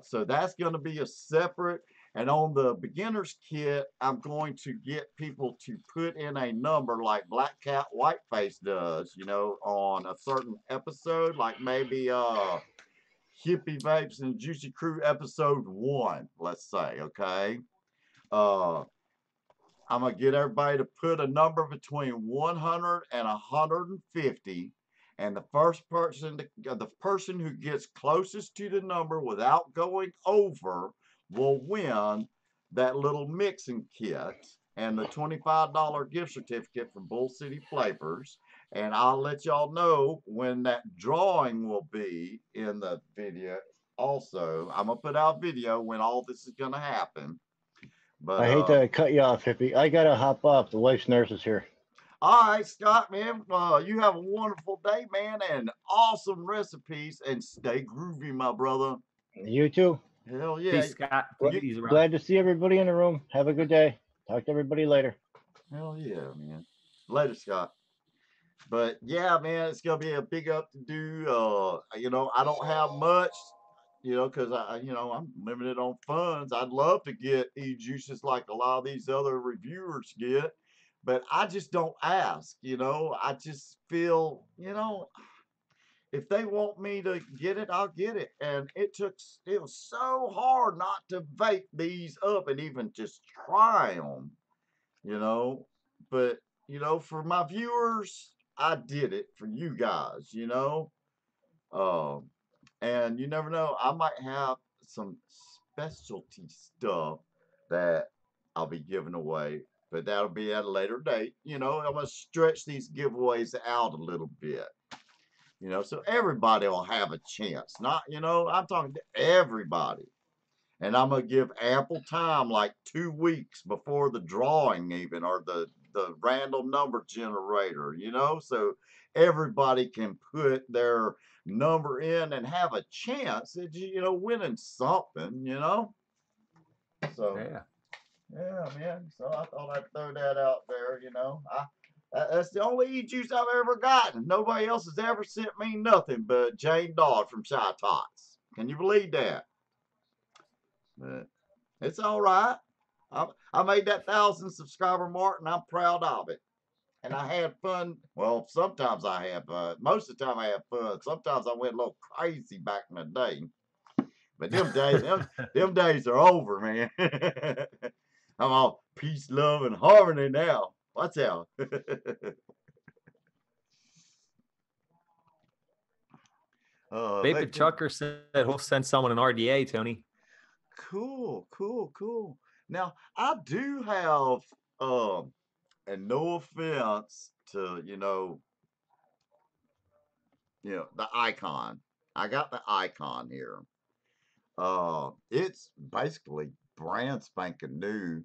So that's going to be a separate. And on the beginner's kit, I'm going to get people to put in a number like Black Cat Whiteface does, on a certain episode, like maybe Hippy Vapes and Juicy Crew episode 1, let's say, okay? I'm going to get everybody to put a number between 100 and 150. And the person who gets closest to the number without going over will win that little mixing kit and the $25 gift certificate from Bull City Flavors. And I'll let y'all know when that drawing will be in the video. Also, I'm going to put out video when all this is going to happen. But I hate to cut you off, Hippy. I got to hop off. The wife's nurse is here. All right, Scott, man. You have a wonderful day, man, and awesome recipes. And stay groovy, my brother. You too. Hell yeah. Peace, Scott. Take You, it easy, brother. Glad to see everybody in the room. Have a good day. Talk to everybody later. hell yeah, man. Later, Scott. But yeah, man, it's gonna be a big up to do. I don't have much, because I'm limited on funds. I'd love to get e-juices like a lot of these other reviewers get, but I just don't ask. I just feel, if they want me to get it, I'll get it. And it was so hard not to vape these up and even just try them, you know. But, for my viewers, I did it for you guys, Um, and you never know, I might have some specialty stuff that I'll be giving away, but that'll be at a later date. I'm gonna stretch these giveaways out a little bit, so everybody will have a chance. Not, I'm talking to everybody. And I'm gonna give ample time, like 2 weeks before the drawing, even, or the random number generator, so everybody can put their number in and have a chance at winning something, So Yeah. yeah, man. So I thought I'd throw that out there, that's the only e-juice I've ever gotten. Nobody else has ever sent me nothing but Jane Dodd from Shy Tots. Can you believe that? But it's all right. I made that 1,000 subscriber mark, and I'm proud of it. And I had fun. Well, sometimes I have fun. Most of the time I have fun. Sometimes I went a little crazy back in the day. But them days are over, man. I'm all peace, love, and harmony now. Watch out. Vapid Chucker said he'll send someone an RDA, Tony. Cool, cool, cool. Now I do have, and no offense to the icon. I got the icon here. It's basically brand spanking new.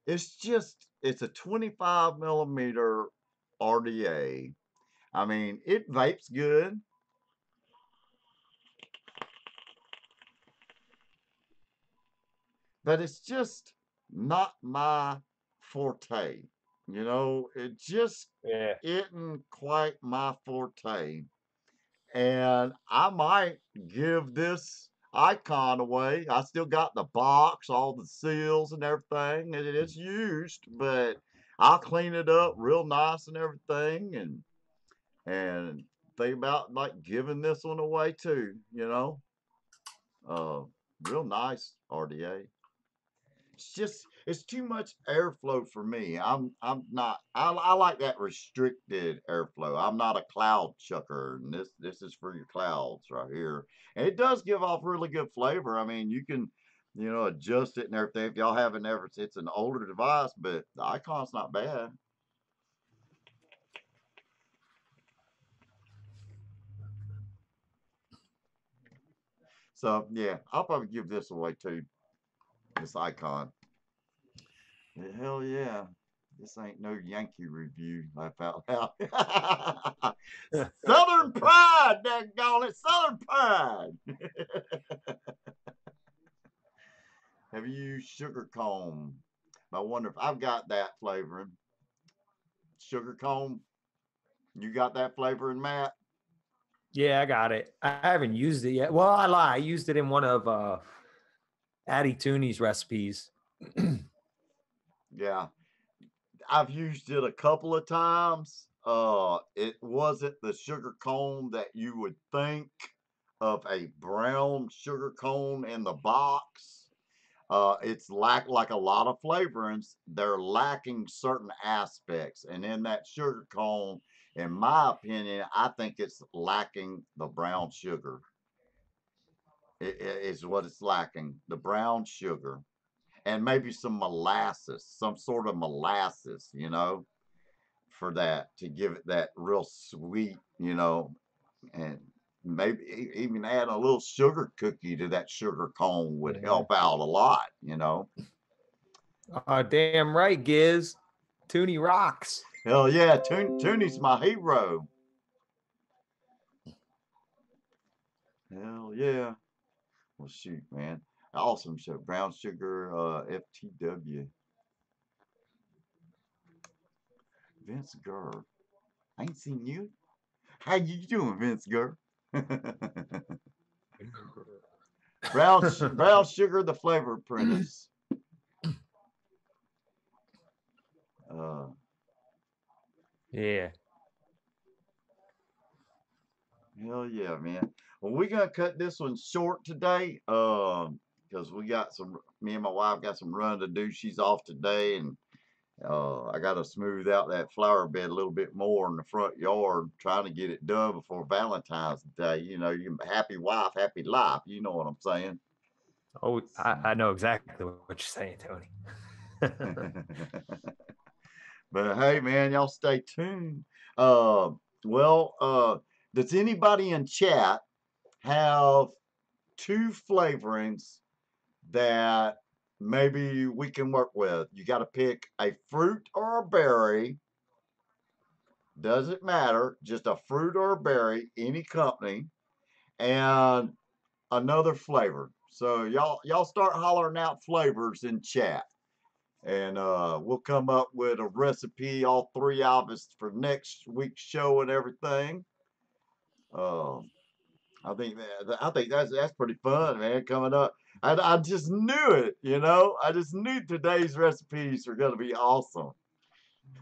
It's a 25 millimeter RDA. I mean, it vapes good. But it's just not my forte. It just isn't quite my forte. And I might give this icon away. I still got the box, all the seals and everything, and it's used, but I'll clean it up real nice and everything, and think about like giving this one away too. Real nice RDA. It's too much airflow for me. I'm not. I like that restricted airflow. I'm not a cloud chucker, and this is for your clouds right here. And it does give off really good flavor. I mean, you can adjust it and everything. If y'all haven't ever, it's an older device, but the icon's not bad. So yeah, I'll probably give this away too. This icon. Hell yeah. This ain't no Yankee review. I found out. Southern Pride, daggone it. Southern Pride. Have you used sugar comb? I wonder if I've got that flavoring. Sugar comb. You got that flavoring, Matt? Yeah, I got it. I haven't used it yet. Well, I lie. I used it in one of Addy Tooney's recipes. Yeah. I've used it a couple of times. It wasn't the sugar cone that you would think of a brown sugar cone in the box. It's like a lot of flavorings. They're lacking certain aspects, and in that sugar cone, in my opinion, I think it's lacking the brown sugar. It is what it's lacking, the brown sugar, and maybe some molasses, some sort of molasses, for that to give it that real sweet, and maybe even add a little sugar cookie to that sugar cone would help out a lot. Damn right, Giz. Tooney rocks. Hell yeah, Toonie's my hero. Hell yeah. Well, shoot, man. Awesome show. Brown Sugar, FTW. Vince Gurr. I ain't seen you. How you doing, Vince Gurr? Brown Sugar, the Flavor Apprentice. Yeah. Hell yeah, man. Well, we're gonna cut this one short today, because me and my wife got some run to do. She's off today, and I got to smooth out that flower bed a little bit more in the front yard, trying to get it done before Valentine's Day. You know, you happy wife, happy life. You know what I'm saying? Oh, I know exactly what you're saying, Tony. But hey, man, y'all stay tuned. Does anybody in chat have two flavorings that maybe we can work with? You got to pick a fruit or a berry. Doesn't matter, just a fruit or a berry, any company, and another flavor. So y'all start hollering out flavors in chat, and we'll come up with a recipe, all three of us, for next week's show and everything. I think that's pretty fun, man. Coming up, I just knew it. You know, I just knew today's recipes are gonna be awesome.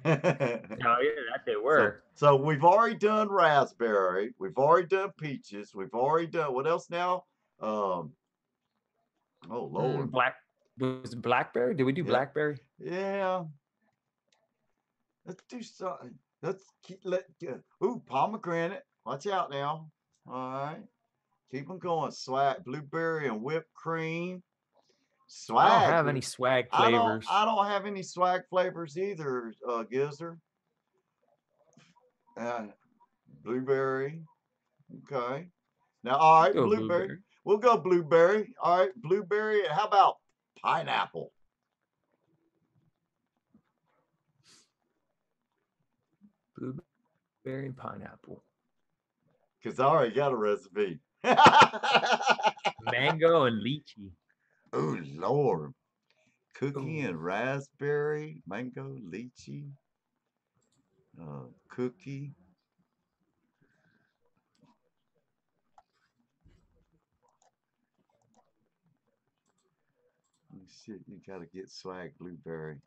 Oh yeah, that they were. So we've already done raspberry. We've already done peaches. We've already done what else now? Oh Lord. Was it blackberry? Did we do blackberry? Yeah. Let's do something. Pomegranate. Watch out now. All right. Keep them going. Swag, blueberry and whipped cream. Swag. I don't have any swag flavors. I don't have any swag flavors either, Gizzard. Blueberry. Okay. Now, all right, blueberry. We'll go blueberry. All right, blueberry. How about pineapple? Blueberry and pineapple. Because I already got a recipe. Mango and lychee. Oh, Lord. Cookie and raspberry, mango, lychee, cookie. Shit, you gotta get swag blueberry.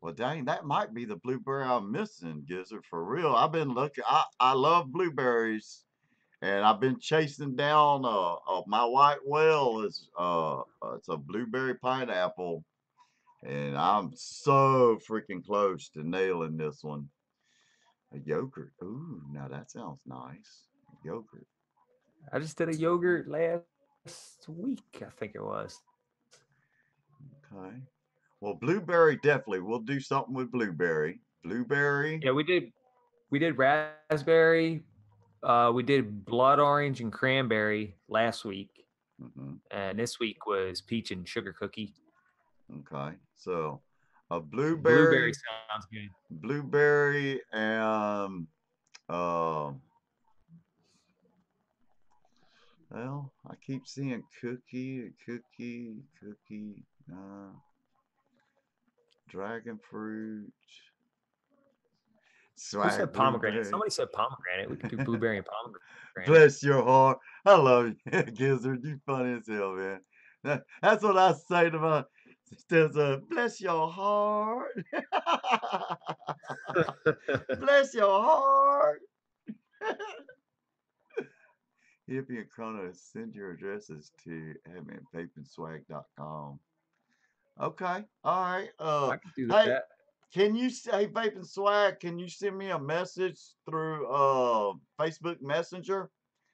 Well, dang, that might be the blueberry I'm missing, Gizzard, for real. I've been looking. I love blueberries, and I've been chasing down. My white whale is it's a blueberry pineapple, and I'm so freaking close to nailing this one. A yogurt. Ooh, now that sounds nice. Yogurt. I just did a yogurt last week, I think it was. Okay. Well, blueberry definitely. We'll do something with blueberry. Blueberry. Yeah, we did raspberry. We did blood orange and cranberry last week, and this week was peach and sugar cookie. Okay, so a blueberry sounds good. Blueberry and well, I keep seeing cookie, dragon fruit. Who said pomegranate? Somebody said pomegranate. We could do blueberry and pomegranate. Bless your heart. I love you, Gizzard. You funny as hell, man. That's what I say to my sisters. Bless your heart. Bless your heart. Hippy and Krono, send your addresses to vapinswag.com. Okay. All right. I can do that. Can you say Vape and Swag? Can you send me a message through Facebook Messenger?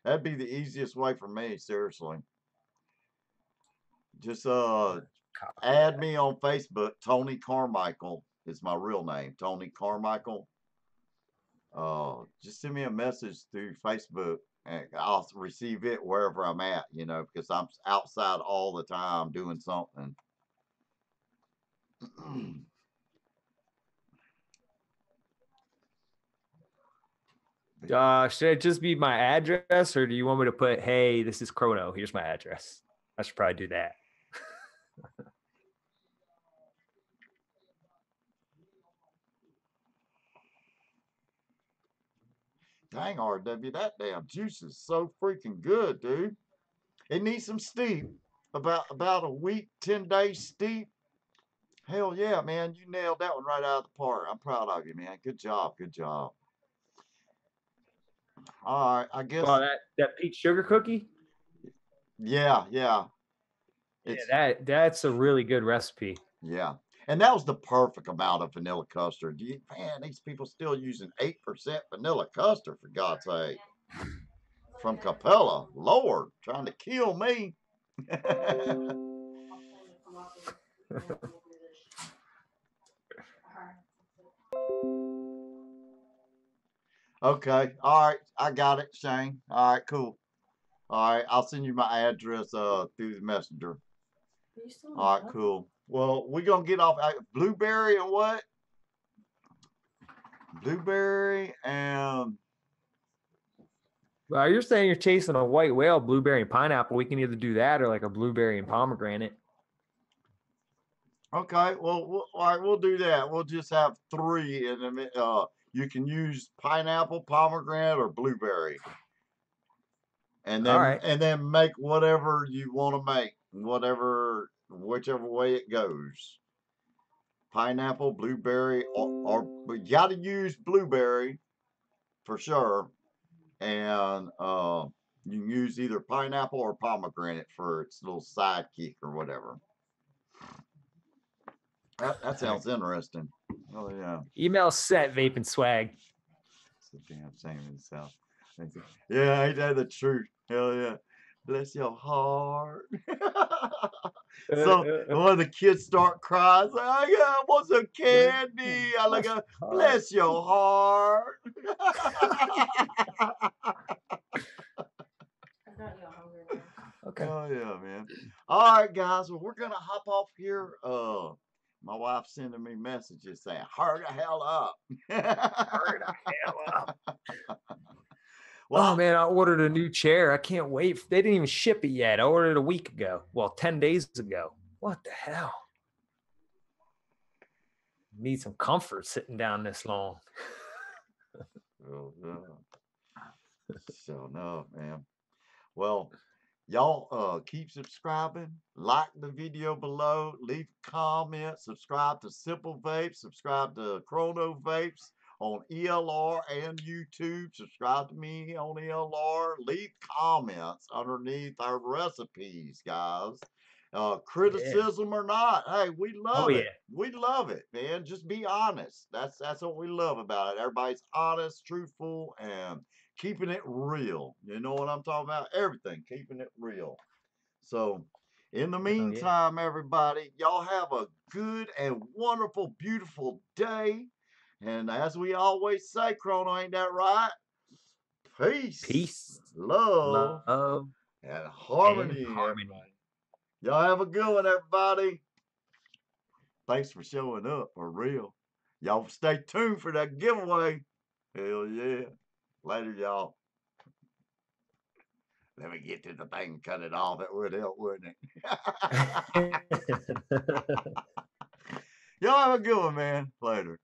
That'd be the easiest way for me, seriously. Just add me on Facebook. Tony Carmichael is my real name. Tony Carmichael. Just send me a message through Facebook, and I'll receive it wherever I'm at, you know, because I'm outside all the time doing something. Should it just be my address, or do you want me to put, hey, this is Krono, here's my address? I should probably do that. Dang, RW, that damn juice is so freaking good, dude. It needs some steep. About a week, 10 days steep. Hell yeah, man. You nailed that one right out of the park. I'm proud of you, man. Good job. Good job. All right, I guess. Well, that peach sugar cookie? Yeah. Yeah, that's a really good recipe. Yeah. And that was the perfect amount of vanilla custard. Man, these people still using 8% vanilla custard, for God's sake. From Capella. Lord, trying to kill me. Okay. All right. I got it, Shane. All right, cool. All right. I'll send you my address through the messenger. All right, cool. Well, we're going to get off blueberry and what? Blueberry and... Well, you're saying you're chasing a white whale, blueberry and pineapple. We can either do that or like a blueberry and pomegranate. Okay, well, all right, we'll do that. We'll just have 3, and then you can use pineapple, pomegranate, or blueberry, and then make whatever you want to make, whichever way it goes. Pineapple, blueberry, or you got to use blueberry for sure, and you can use either pineapple or pomegranate for its little sidekick or whatever. That sounds interesting. Oh yeah. Email set vaping swag. It's a damn shame in itself. Yeah, ain't that the truth? Hell yeah. Bless your heart. So when the kids start crying, it's like, I want some candy. I like, bless your heart. Okay. Oh yeah, man. All right, guys. Well, we're gonna hop off here. My wife's sending me messages saying, hurry the hell up. Hurry the hell up. Well, oh, man, I ordered a new chair. I can't wait. They didn't even ship it yet. I ordered it a week ago. Well, 10 days ago. What the hell? Need some comfort sitting down this long. Oh, yeah. So, no, man. Well, y'all keep subscribing, like the video below, leave a comment, subscribe to Simple Vapes, subscribe to Krono Vapes on ELR and YouTube, subscribe to me on ELR, leave comments underneath our recipes, guys. Criticism or not, hey, we love it. We love it, man. Just be honest. That's what we love about it. Everybody's honest, truthful, and keeping it real. You know what I'm talking about? Everything, keeping it real. So, in the meantime, everybody, y'all have a good and wonderful, beautiful day. And as we always say, Krono, ain't that right? Peace, love, and harmony. Y'all have a good one, everybody. Thanks for showing up, for real. Y'all stay tuned for that giveaway. Hell yeah. Later, y'all. Let me get to the thing, cut it off. That would help, wouldn't it? Y'all have a good one, man. Later.